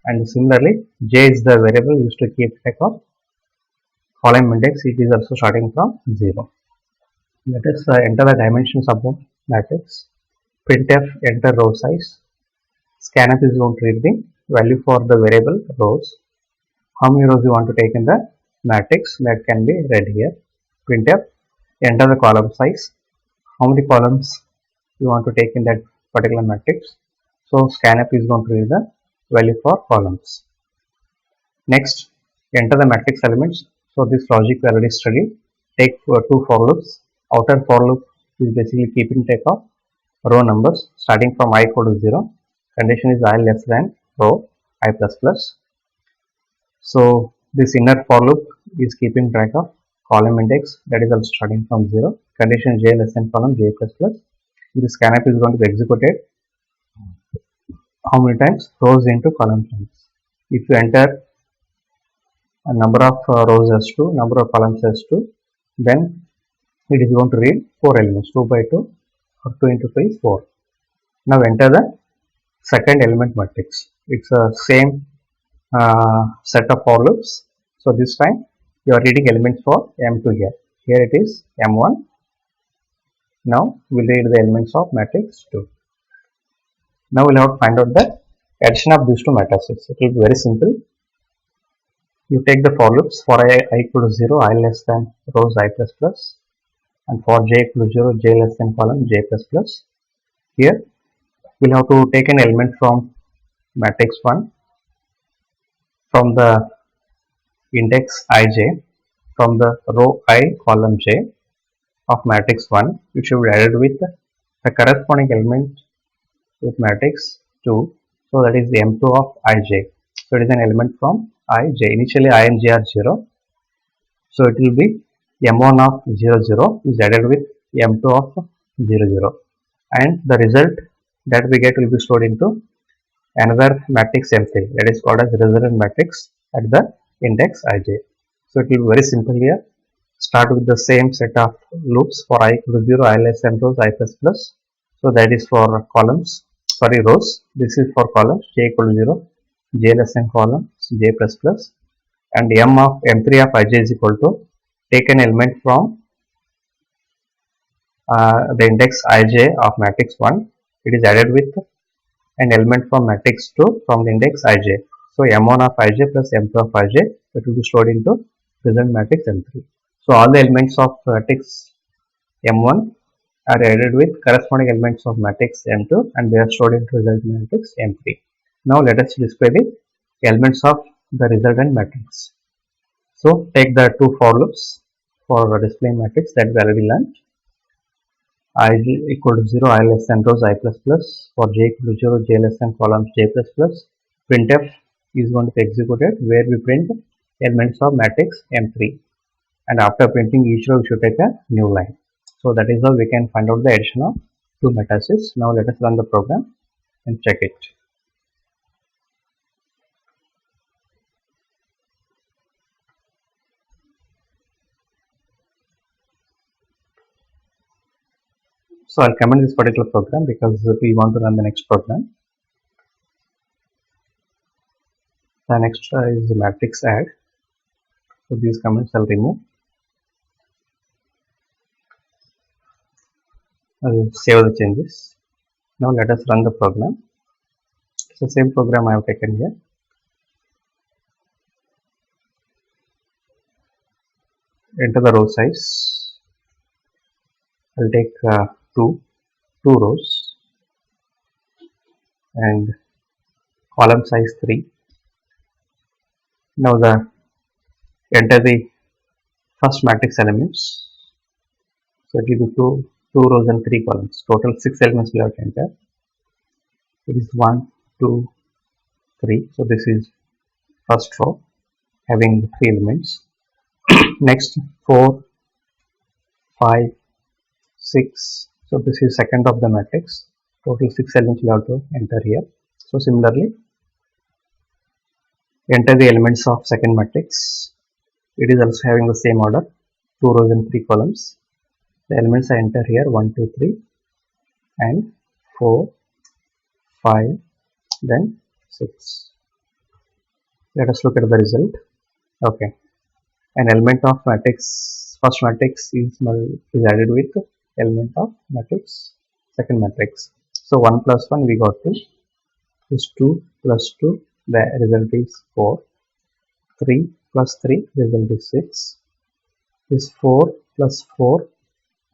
And similarly, j is the variable used to keep track of column index. It is also starting from 0. Let us enter the dimensions of the matrix. Printf enter row size. Scanf is going to read the value for the variable rows. How many rows you want to take in the matrix, that can be read here. Printf enter the column size. How many columns you want to take in that particular matrix. So scanf is going to read the value for columns. Next, enter the matrix elements. So this logic we already studied. Take two for loops. Outer for loop is basically keeping track of row numbers starting from I equal to 0. Condition is I less than row I plus plus. So this inner for loop is keeping track of column index, that is also starting from 0. Condition j less than column j plus plus. This scanf is going to be executed how many times? Rows into column times. If you enter a number of rows as 2, number of columns as 2, then it is going to read 4 elements, 2 by 2 or 2 into 2 is 4. Now enter the second element matrix. It's a same set of for loops. So this time you are reading elements for M2 here. Here it is M1. Now we'll read the elements of matrix 2. Now we'll have to find out the addition of these two matrices. It will be very simple. You take the for loops for I equal to 0, I less than rows I plus plus, and for j equal to 0, j less than column j plus plus. Here we'll have to take an element from matrix 1 from the index ij from the row I column j of matrix 1, which should be added with the corresponding element with matrix 2. So that is the M2 of ij. So it is an element from ij. Initially I and j are 0. So it will be M1 of 0 0 is added with M2 of 0 0. And the result that we get will be stored into another matrix M3, that is called as resultant matrix at the index ij. So it will be very simple here. Start with the same set of loops for I equal to 0, I less than rows, I plus plus. So that is for columns, sorry rows. This is for columns, j equal to 0, j less than columns, j plus plus. And M3 of ij is equal to take an element from the index ij of matrix 1. It is added with an element from matrix 2 from the index ij. So M1 of ij plus M2 of ij, it will be stored into present matrix M3. So all the elements of matrix M1 are added with corresponding elements of matrix M2 and they are stored into resultant matrix M3. Now let us display the elements of the resultant matrix. So take the two for loops for displaying matrix that we already learned. I equal to 0, I less than rows, I plus plus. For j equal to 0, j less than columns, j plus plus. Printf is going to be executed where we print elements of matrix M3. And after printing each row, we should take a new line. So that is how we can find out the addition of two matrices. Now let us run the program and check it. So I'll comment this particular program because we want to run the next program. The next is the matrix add. So these comments I'll remove. I'll save the changes. Now let us run the program. It's the same program I have taken here. Enter the row size. I'll take two rows and column size 3. Now enter the first matrix elements. So it will be two rows and 3 columns. Total 6 elements we have to enter. It is 1, 2, 3. So this is first row having 3 elements. Next 4, 5, 6. So this is second of the matrix. Total 6 elements we have to enter here. So similarly, enter the elements of second matrix. It is also having the same order, 2 rows and 3 columns. The elements I enter here 1, 2, 3 and 4, 5, then 6. Let us look at the result. Okay, an element of matrix, first matrix is added with element of matrix, second matrix. So 1 plus 1 we got 2, is 2 plus 2, the result is 4, 3 plus 3, the result is 6, is 4 plus 4,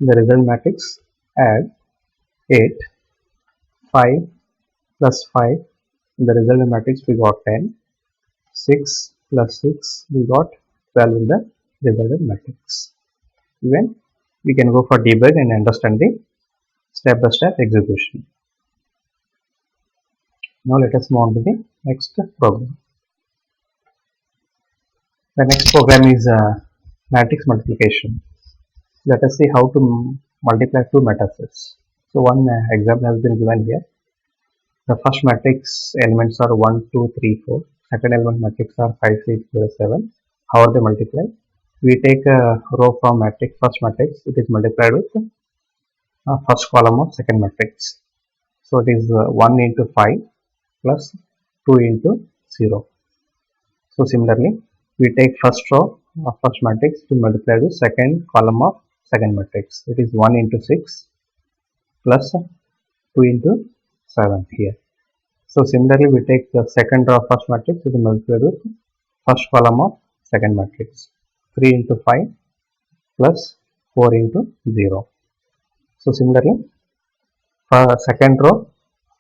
the result matrix add 8, 5 plus 5, in the result matrix we got 10, 6 plus 6 we got 12 in the resultant matrix. Even we can go for debug and understand the step-by-step execution. Now let us move on to the next program. The next program is matrix multiplication. Let us see how to multiply two matrices. So one example has been given here. The first matrix elements are 1, 2, 3, 4. Second element matrix are 5, 6, 0, 7. How are they multiplied? We take a row from matrix, first matrix. It is multiplied with first column of second matrix. So it is 1 into 5 plus 2 into 0. So similarly, we take first row of first matrix to multiply with second column of second matrix. It is 1 into 6 plus 2 into 7 here. So similarly, we take the second row of first matrix to multiply with first column of second matrix. 3 into 5 plus 4 into 0. So similarly, for second row,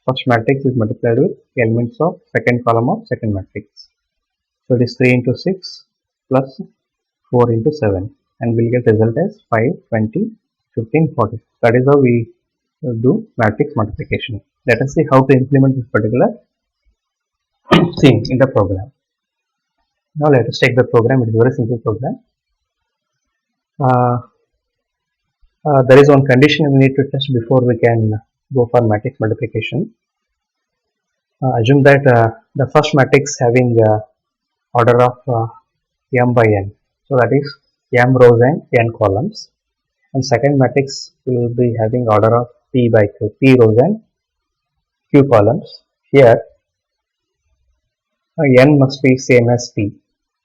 first matrix is multiplied with elements of second column of second matrix. So it is 3 into 6 plus 4 into 7 and we will get result as 5, 20, 15, 40. That is how we do matrix multiplication. Let us see how to implement this particular thing in the program. Now let us take the program. It is a very simple program. There is one condition we need to test before we can go for matrix multiplication. Assume that the first matrix having order of m by n. So that is m rows and n columns. And second matrix will be having order of p by q, p rows and q columns. Here n must be same as p.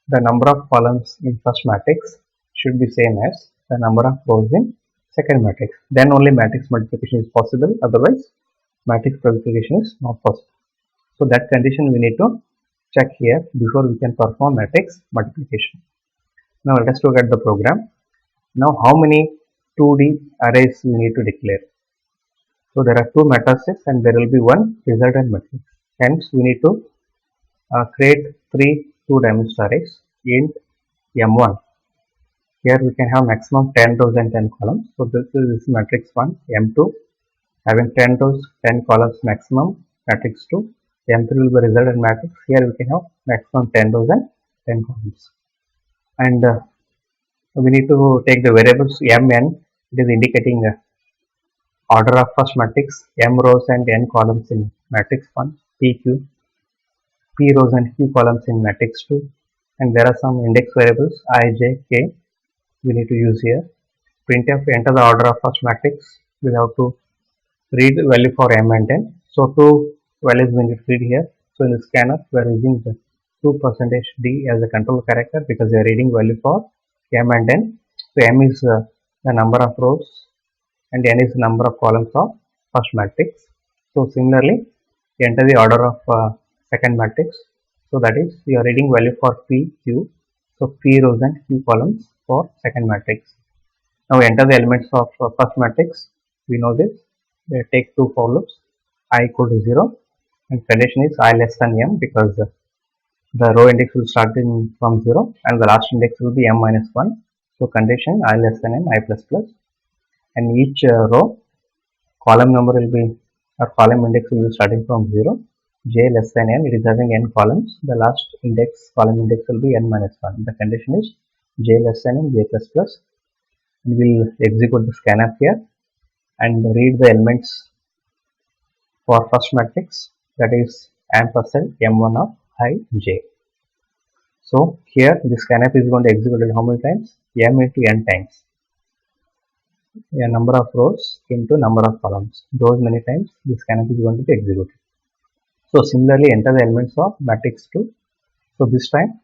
The number of columns in first matrix should be same as the number of rows in second matrix. Then only matrix multiplication is possible. Otherwise, matrix multiplication is not possible. So that condition we need to check here before we can perform matrix multiplication. Now let us look at the program. Now how many 2D arrays we need to declare. So there are two matrices and there will be one resultant matrix. Hence we need to create three two-dimensional arrays in M1. Here we can have maximum 10 rows and 10 columns. So this is matrix 1, M2 having 10 rows, 10 columns maximum, matrix 2. M3 will be resultant matrix. Here we can have maximum 10 rows and 10 columns. And we need to take the variables Mn, it is indicating order of first matrix, M rows and N columns in matrix 1, PQ, P rows and Q columns in matrix 2. And there are some index variables I, J, K we need to use here. Printf enter the order of first matrix. We have to read the value for M and N. So two values we need to read here. So in the scanner we are using the 2%D as a control character because we are reading value for M and N. So M is the number of rows and N is the number of columns of first matrix. So similarly enter the order of second matrix. So that is we are reading value for P, Q. So P rows and Q columns for second matrix. Now enter the elements of first matrix. We know this. We take two for loops. I equal to 0 and condition is I less than M because the row index will start from 0 and the last index will be M minus 1. So condition I less than M, I plus plus, and each row column number will be or column index will be starting from 0. J less than N, it is having N columns. The last index column index will be N minus 1. The condition is J less than N, J plus plus. We will execute the scanf here and read the elements for first matrix, that is ampersand M1 of I, J. So here the scanf is going to execute it how many times? M into N times. A number of rows into number of columns. Those many times the scanf is going to be executed. So similarly enter the elements of matrix 2. So this time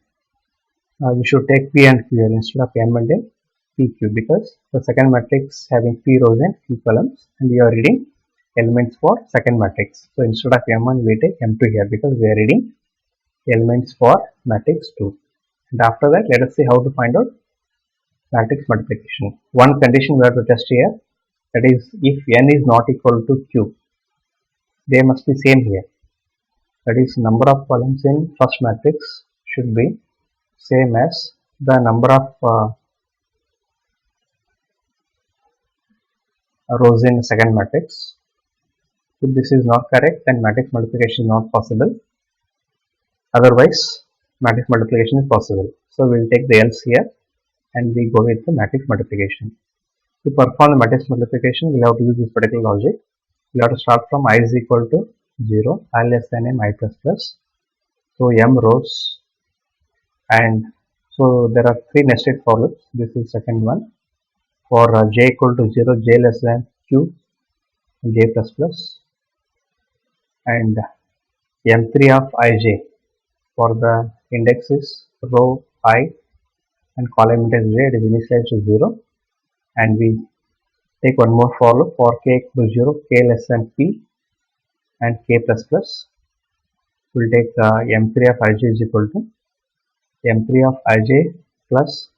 we should take P and Q instead of M and N, PQ, because the second matrix having P rows and Q columns and we are reading elements for second matrix. So instead of M1 we take M2 here because we are reading elements for matrix 2. And after that let us see how to find out matrix multiplication. One condition we have to test here, that is if N is not equal to Q, they must be same here. That is number of columns in first matrix should be same as the number of rows in second matrix. If this is not correct, then matrix multiplication is not possible. Otherwise matrix multiplication is possible. So we will take the else here and we go with the matrix multiplication. To perform the matrix multiplication, we have to use this particular logic. We have to start from I is equal to 0, I less than M, I plus plus. So M rows, and so there are three nested for loops. This is second one. For J equal to 0, J less than Q, J plus plus, and M3 of Ij for the indexes row I and column index J, it is initialized to 0, and we take one more for loop for K equal to 0, K less than P and K plus plus. We will take M3 of Ij is equal to M3 of Ij plus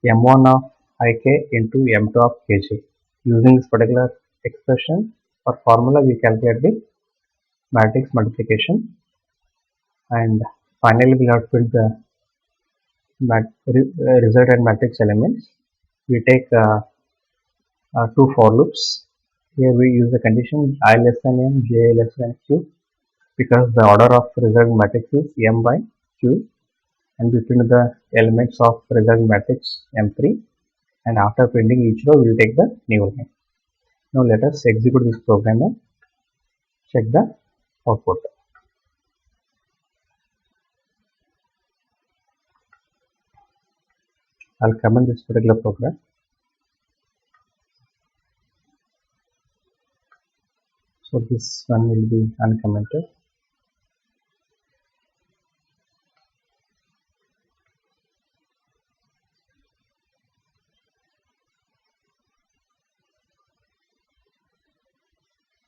M1 of Ik into M2 of Kj. Using this particular expression or formula, we calculate the matrix multiplication, and finally we have to put the resultant matrix elements. We take two for loops. Here we use the condition I less than M, J less than Q, because the order of resultant matrix is M by Q, and we print the elements of resultant matrix M3, and after printing each row we will take the new element. Now let us execute this program and check the output. I will comment this particular program. So this one will be uncommented.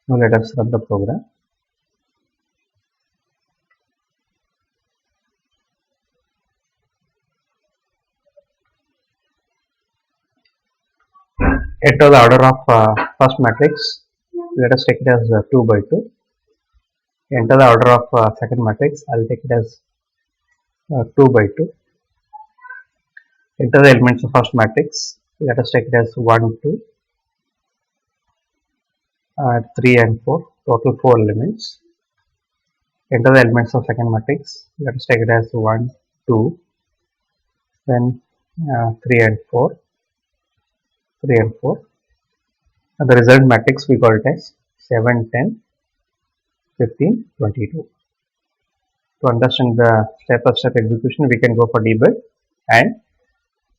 Now let us run the program. Enter the order of first matrix. Let us take it as 2 by 2. Enter the order of second matrix. I'll take it as 2 by 2. Enter the elements of first matrix. Let us take it as 1, 2, 3 and 4. Total 4 elements. Enter the elements of second matrix. Let us take it as 1, 2, then 3 and 4. 3 and 4. And the result matrix we call it as 7, 10, 15, 22. To understand the step-by-step execution, we can go for debug and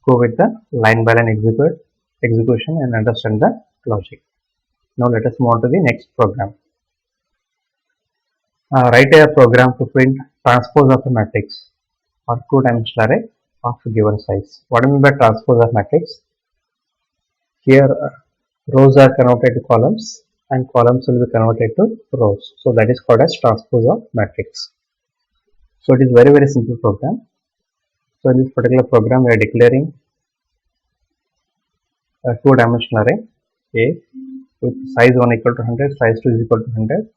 go with the line by line execution and understand the logic. Now let us move on to the next program. Write a program to print transpose of a matrix or two-dimensional array of a given size. What do you mean by transpose of matrix? Here rows are converted to columns and columns will be converted to rows. So that is called as transpose of matrix. So it is very simple program. So in this particular program we are declaring a two-dimensional array A with size 1 equal to 100, size 2 is equal to 100,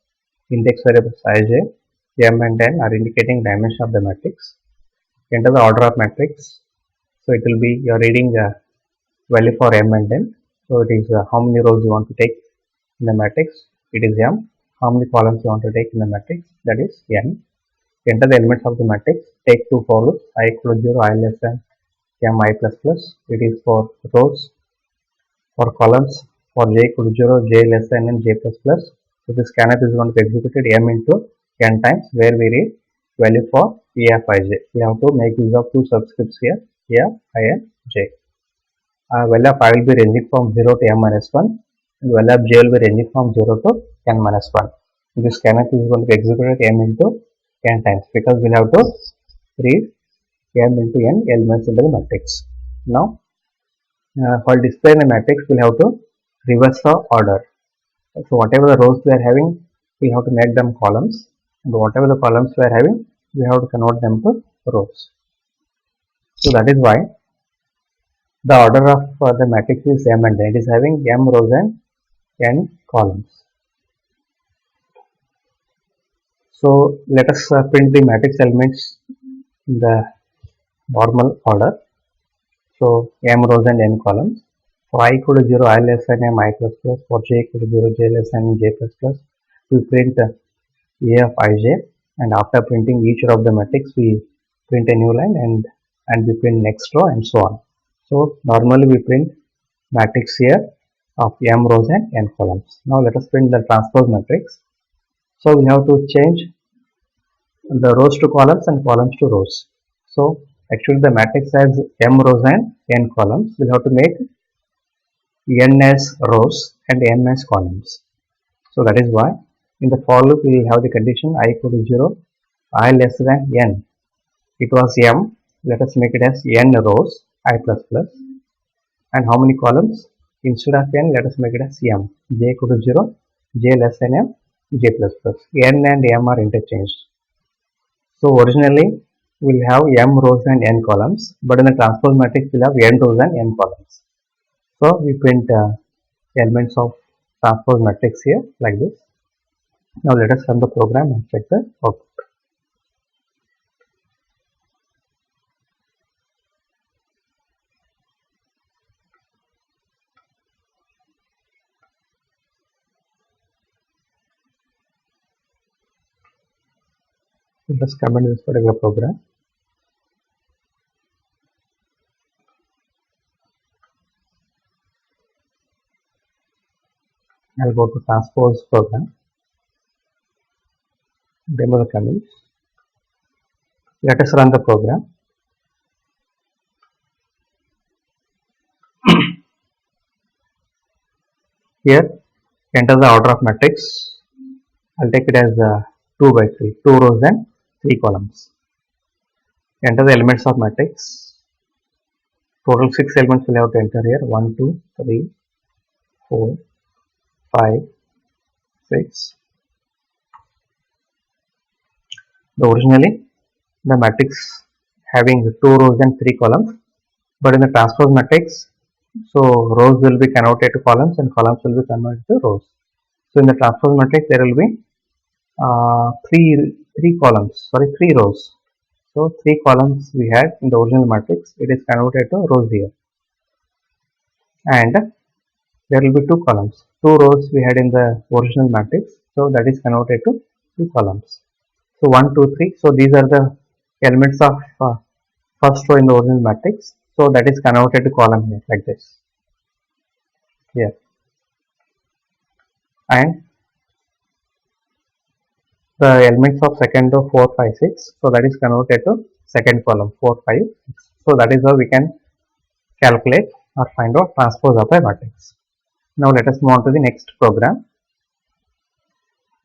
index variable size j, m and n are indicating dimension of the matrix. Enter the order of matrix. So it will be you are reading the value for m and n. So it is how many rows you want to take in the matrix, it is m. How many columns you want to take in the matrix, that is n. Enter the elements of the matrix, take two for loops, I equal to 0, I less than m I plus plus. It is for rows. For columns, for j equal to 0, j less than n, j plus plus. So this scanf is going to be executed m into n times, where we read value for a of ij. We have to make use of two subscripts here, a, I and j. Value of I will be ranging from 0 to m minus 1 and value of j will be ranging from 0 to n minus 1. This scanf is going to be executed m into n times, because we will have to read m into n elements into the matrix. Now for displaying the matrix, we will have to reverse the order. So whatever the rows we are having, we have to make them columns, and whatever the columns we are having, we have to convert them to rows. So that is why the order of the matrix is m and n. It is having m rows and n columns. So let us print the matrix elements in the normal order. So m rows and n columns. For I equal to 0, I less than m, I plus plus. For j equal to 0, j less than j plus plus. We print a of ij, and after printing each row of the matrix, we print a new line and we print next row and so on. So normally we print matrix here of m rows and n columns. Now let us print the transpose matrix. So we have to change the rows to columns and columns to rows. So actually the matrix has m rows and n columns. We have to make n as rows and m as columns. So that is why in the for loop we have the condition I equal to 0, I less than n. It was m. Let us make it as n rows, I plus plus. And how many columns? Instead of n, let us make it as m. J equal to 0, j less than m, j plus plus. N and m are interchanged. So originally we will have m rows and n columns, but in the transpose matrix we will have n rows and n columns. So we print elements of transpose matrix here like this. Now let us run the program and check the output. Let us comment this particular program. I'll go to transpose program. Demo the comments. Let us run the program. Here, enter the order of matrix. I'll take it as 2 by 3, 2 rows and 3 columns. Enter the elements of matrix. Total 6 elements will have to enter here. 1, 2, 3, 4, 5, 6. Originally, the matrix having 2 rows and 3 columns, but in the transpose matrix, So rows will be converted to columns and columns will be converted to rows. So in the transpose matrix there will be three rows. So three columns we had in the original matrix, it is converted to rows here, and there will be two columns. Two rows we had in the original matrix, so that is converted to two columns. So 1, 2, 3. So these are the elements of first row in the original matrix. So that is converted to column here like this. Here, and the elements of second row 4, 5, 6. So that is converted to second column 4, 5, 6. So that is how we can calculate or find out transpose of a matrix. Now let us move on to the next program.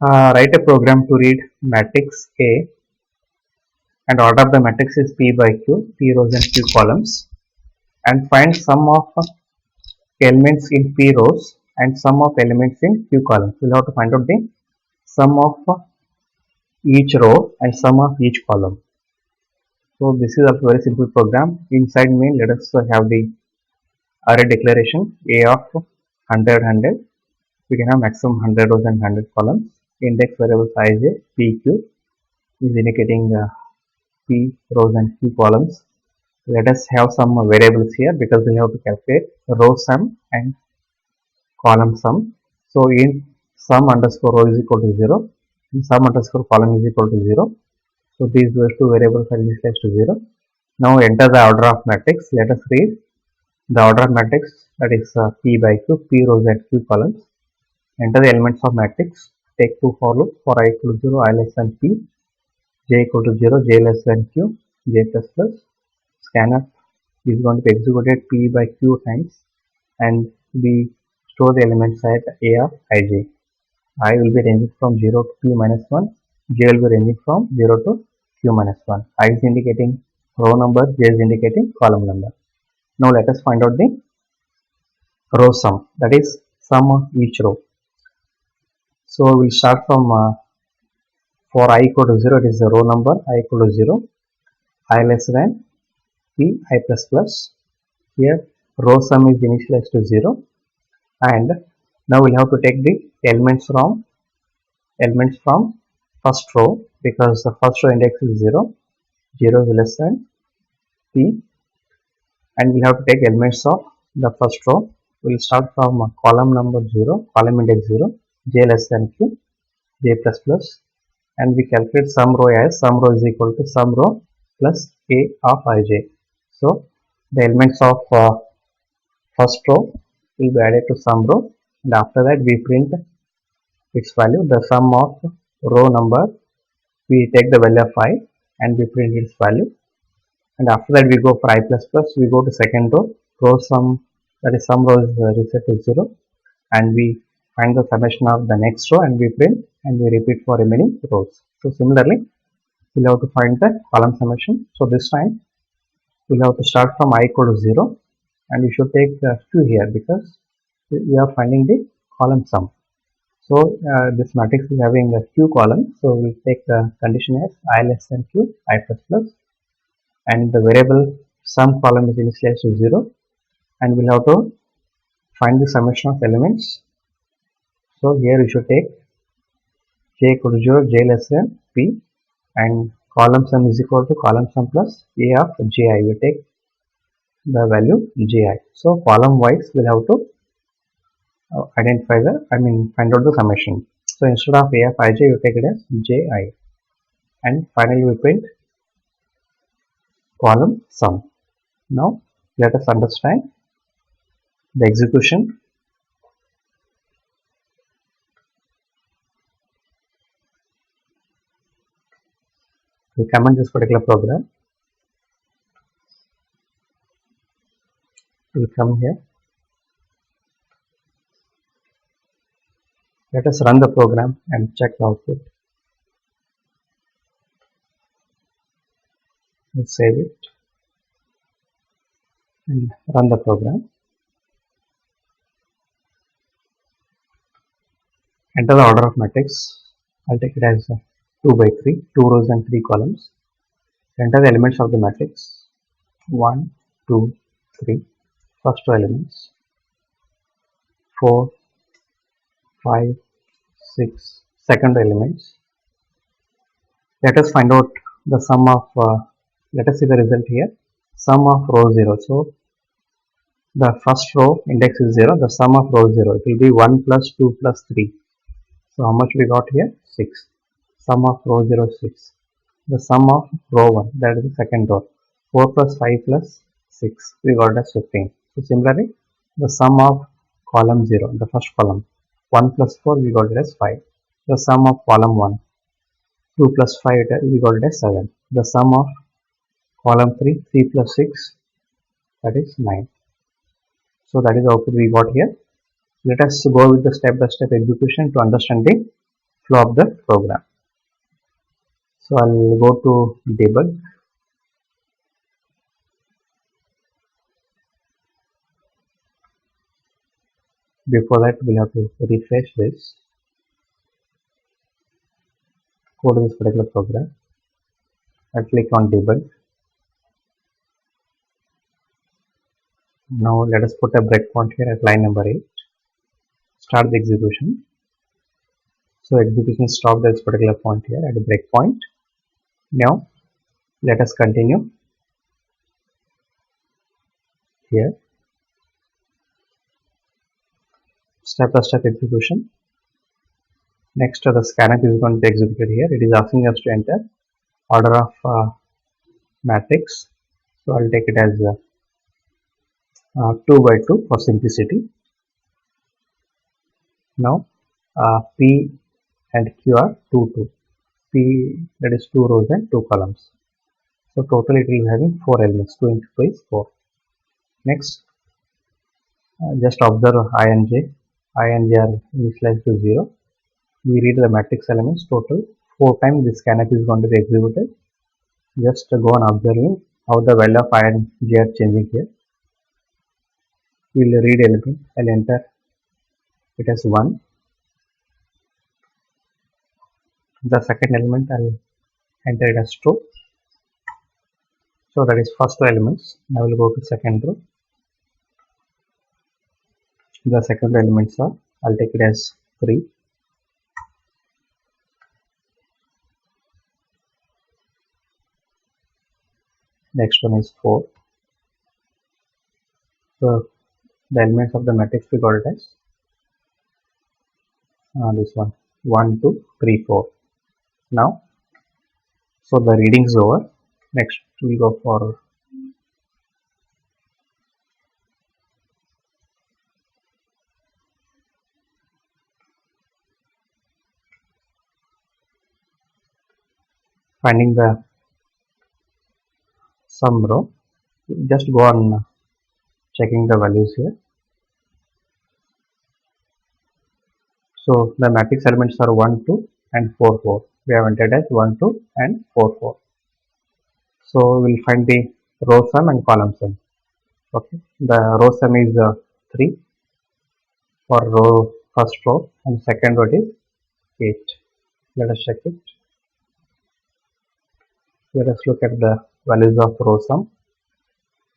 Write a program to read matrix A, and order of the matrix is P by Q, P rows and Q columns, and find sum of elements in P rows and sum of elements in Q columns. We will have to find out the sum of each row and sum of each column. So this is a very simple program. Inside main, let us have the array declaration A of 100, 100. We can have maximum 100 rows and 100 columns. Index variables ij, pq is indicating p rows and q columns. Let us have some variables here because we have to calculate row sum and column sum. So in sum underscore row is equal to 0 and sum underscore column is equal to 0. So these two variables are initialized to 0. Now enter the order of matrix. Let us read the order of matrix, that is P by Q, P rows and Q columns. Enter the elements of matrix. Take two for loop. For I equal to 0, I less than P, J equal to 0, J less than Q, J plus plus. Scanf is going to be executed P by Q times, and we store the elements at A of ij. I will be ranging from 0 to Q minus 1, J will be ranging from 0 to Q minus 1. I is indicating row number, J is indicating column number. Now let us find out the row sum, that is sum of each row. So we will start from for I equal to 0, it is the row number, I equal to 0, I less than P, I plus plus. Here row sum is initialized to 0, and now we will have to take the elements from first row, because the first row index is 0, 0 is less than P, and we have to take elements of the first row. We will start from column number 0, column index 0, J less than Q, J plus plus, and we calculate sum row as sum row is equal to sum row plus A of ij. So the elements of first row will be added to sum row, and after that we print its value, the sum of row number, we take the value of I and we print its value, and after that we go for I plus plus, we go to second row sum, that is sum row is reset to 0, and we find the summation of the next row and we print and we repeat for remaining rows. So similarly we will have to find the column summation. So this time we will have to start from I equal to 0, and we should take Q here because we are finding the column sum. So this matrix is having a Q column, so we will take the condition as I less than Q, I plus plus, and the variable sum column is initialized to 0, and we will have to find the summation of elements. So here we should take J equal to 0, J less than P, and column sum is equal to column sum plus A of Ji. We take the value Ji. So column wise we will have to identify find out the summation. So instead of A of ij, you take it as Ji, and finally we print column sum. Now let us understand the execution. We comment this particular program. We will come here. Let us run the program and check the output. Let's save it and run the program. Enter the order of matrix. I'll take it as 2 by 3, 2 rows and 3 columns. Enter the elements of the matrix 1, 2, 3. first two elements 4, 5, 6, second elements. Let us find out the sum of, let us see the result here, sum of row 0. So the first row index is 0, the sum of row 0, it will be 1 plus 2 plus 3. So how much we got here? 6. Sum of row 0 is 6. The sum of row 1, that is the second row, 4 plus 5 plus 6, we got as 15. So similarly, the sum of column 0, the first column, 1 plus 4, we got it as 5. The sum of column 1, 2 plus 5, we got it as 7. The sum of column 3, 3 plus 6, that is 9. So that is the output we got here. Let us go with the step-by-step execution to understand the flow of the program. So I'll go to debug. Before that, we'll have to refresh this. Go to this particular program. I'll click on debug. Now let us put a breakpoint here at line number 8. Start the execution. So execution stopped at this particular point here at a breakpoint. Now let us continue here. Step-by-step execution. Next, the scanf is going to be executed here. It is asking us to enter order of matrix. So I'll take it as 2 by 2 for simplicity. Now P and Q are 2, 2. P, that is 2 rows and 2 columns. So total it will be having 4 elements. 2 into 2 is 4. Next, just observe I and J. I and J are initialized to 0. We read the matrix elements total 4 times. This scanf is going to be executed. Just go on observing how the value of I and J are changing here. We will read element. I'll enter it as 1. The second element I'll enter it as 2. So that is first two elements. Now we'll go to second row. The second elements are, I'll take it as 3. Next one is 4. So the elements of the matrix we got it as this one, 1, 2, 3, 4. Now, so the reading is over. Next we go for finding the sum row. Just go on checking the values here. So the matrix elements are 1, 2 and 4, 4. We have entered as 1, 2 and 4, 4. So we will find the row sum and column sum. Okay, the row sum is 3 for row first row and second row is 8. Let us check it. Let us look at the values of row sum.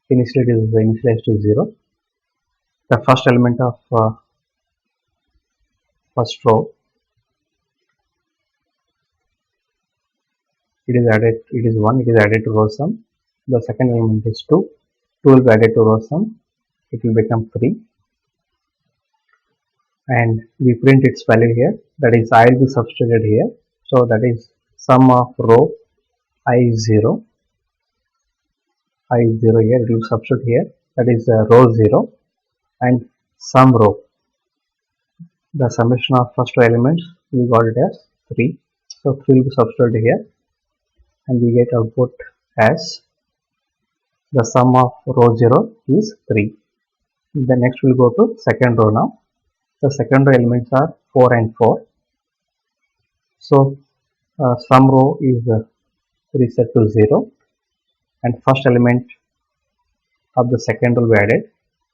Initially it is initialized to 0. The first element of first row, it is added, it is 1, it is added to row sum. The second element is 2, 2 will be added to row sum, it will become 3, and we print its value here, that is I will be substituted here. So that is sum of row I is 0, I is 0 here, it will substitute here, that is row 0, and sum row, the summation of first two elements we got it as 3. So 3 will be substituted here and we get output as the sum of row 0 is 3. The next we'll go to second row now. The second row elements are 4 and 4. So sum row is reset to 0 and first element of the second will be added,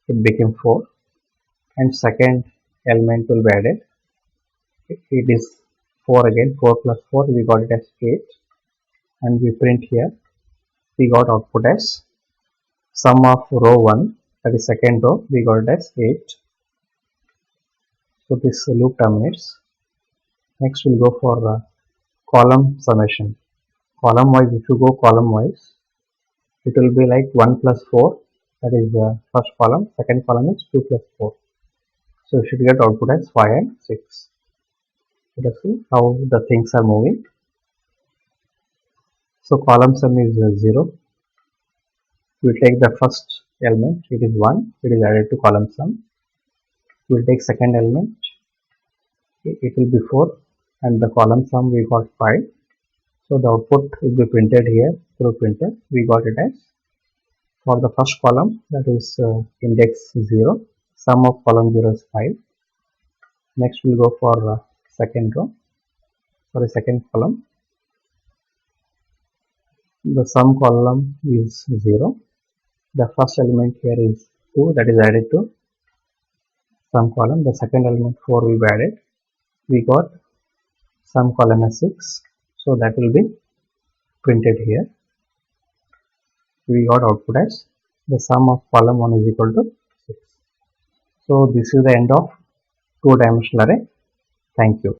it became 4, and second element will be added, it is 4 again, 4 plus 4 we got it as 8, and we print here, we got output as sum of row 1 that is second row, we got it as 8. So this loop terminates. Next we'll go for column summation. Column wise, if you go column wise, it will be like 1 plus 4, that is the first column, second column is 2 plus 4. So you should get output as 5 and 6. Let us see how the things are moving. So column sum is 0. We take the first element, it is 1, it is added to column sum. We will take second element, it will be 4, and the column sum we got 5. So the output will be printed here through printer. We got it as, for the first column, that is index 0, sum of column 0 is 5. Next we'll go for second row, second column. The sum column is 0. The first element here is 2, that is added to sum column. The second element 4 will be added. We got sum column as 6. So that will be printed here. We got output as the sum of column 1 is equal to 6. So this is the end of two-dimensional array. Thank you.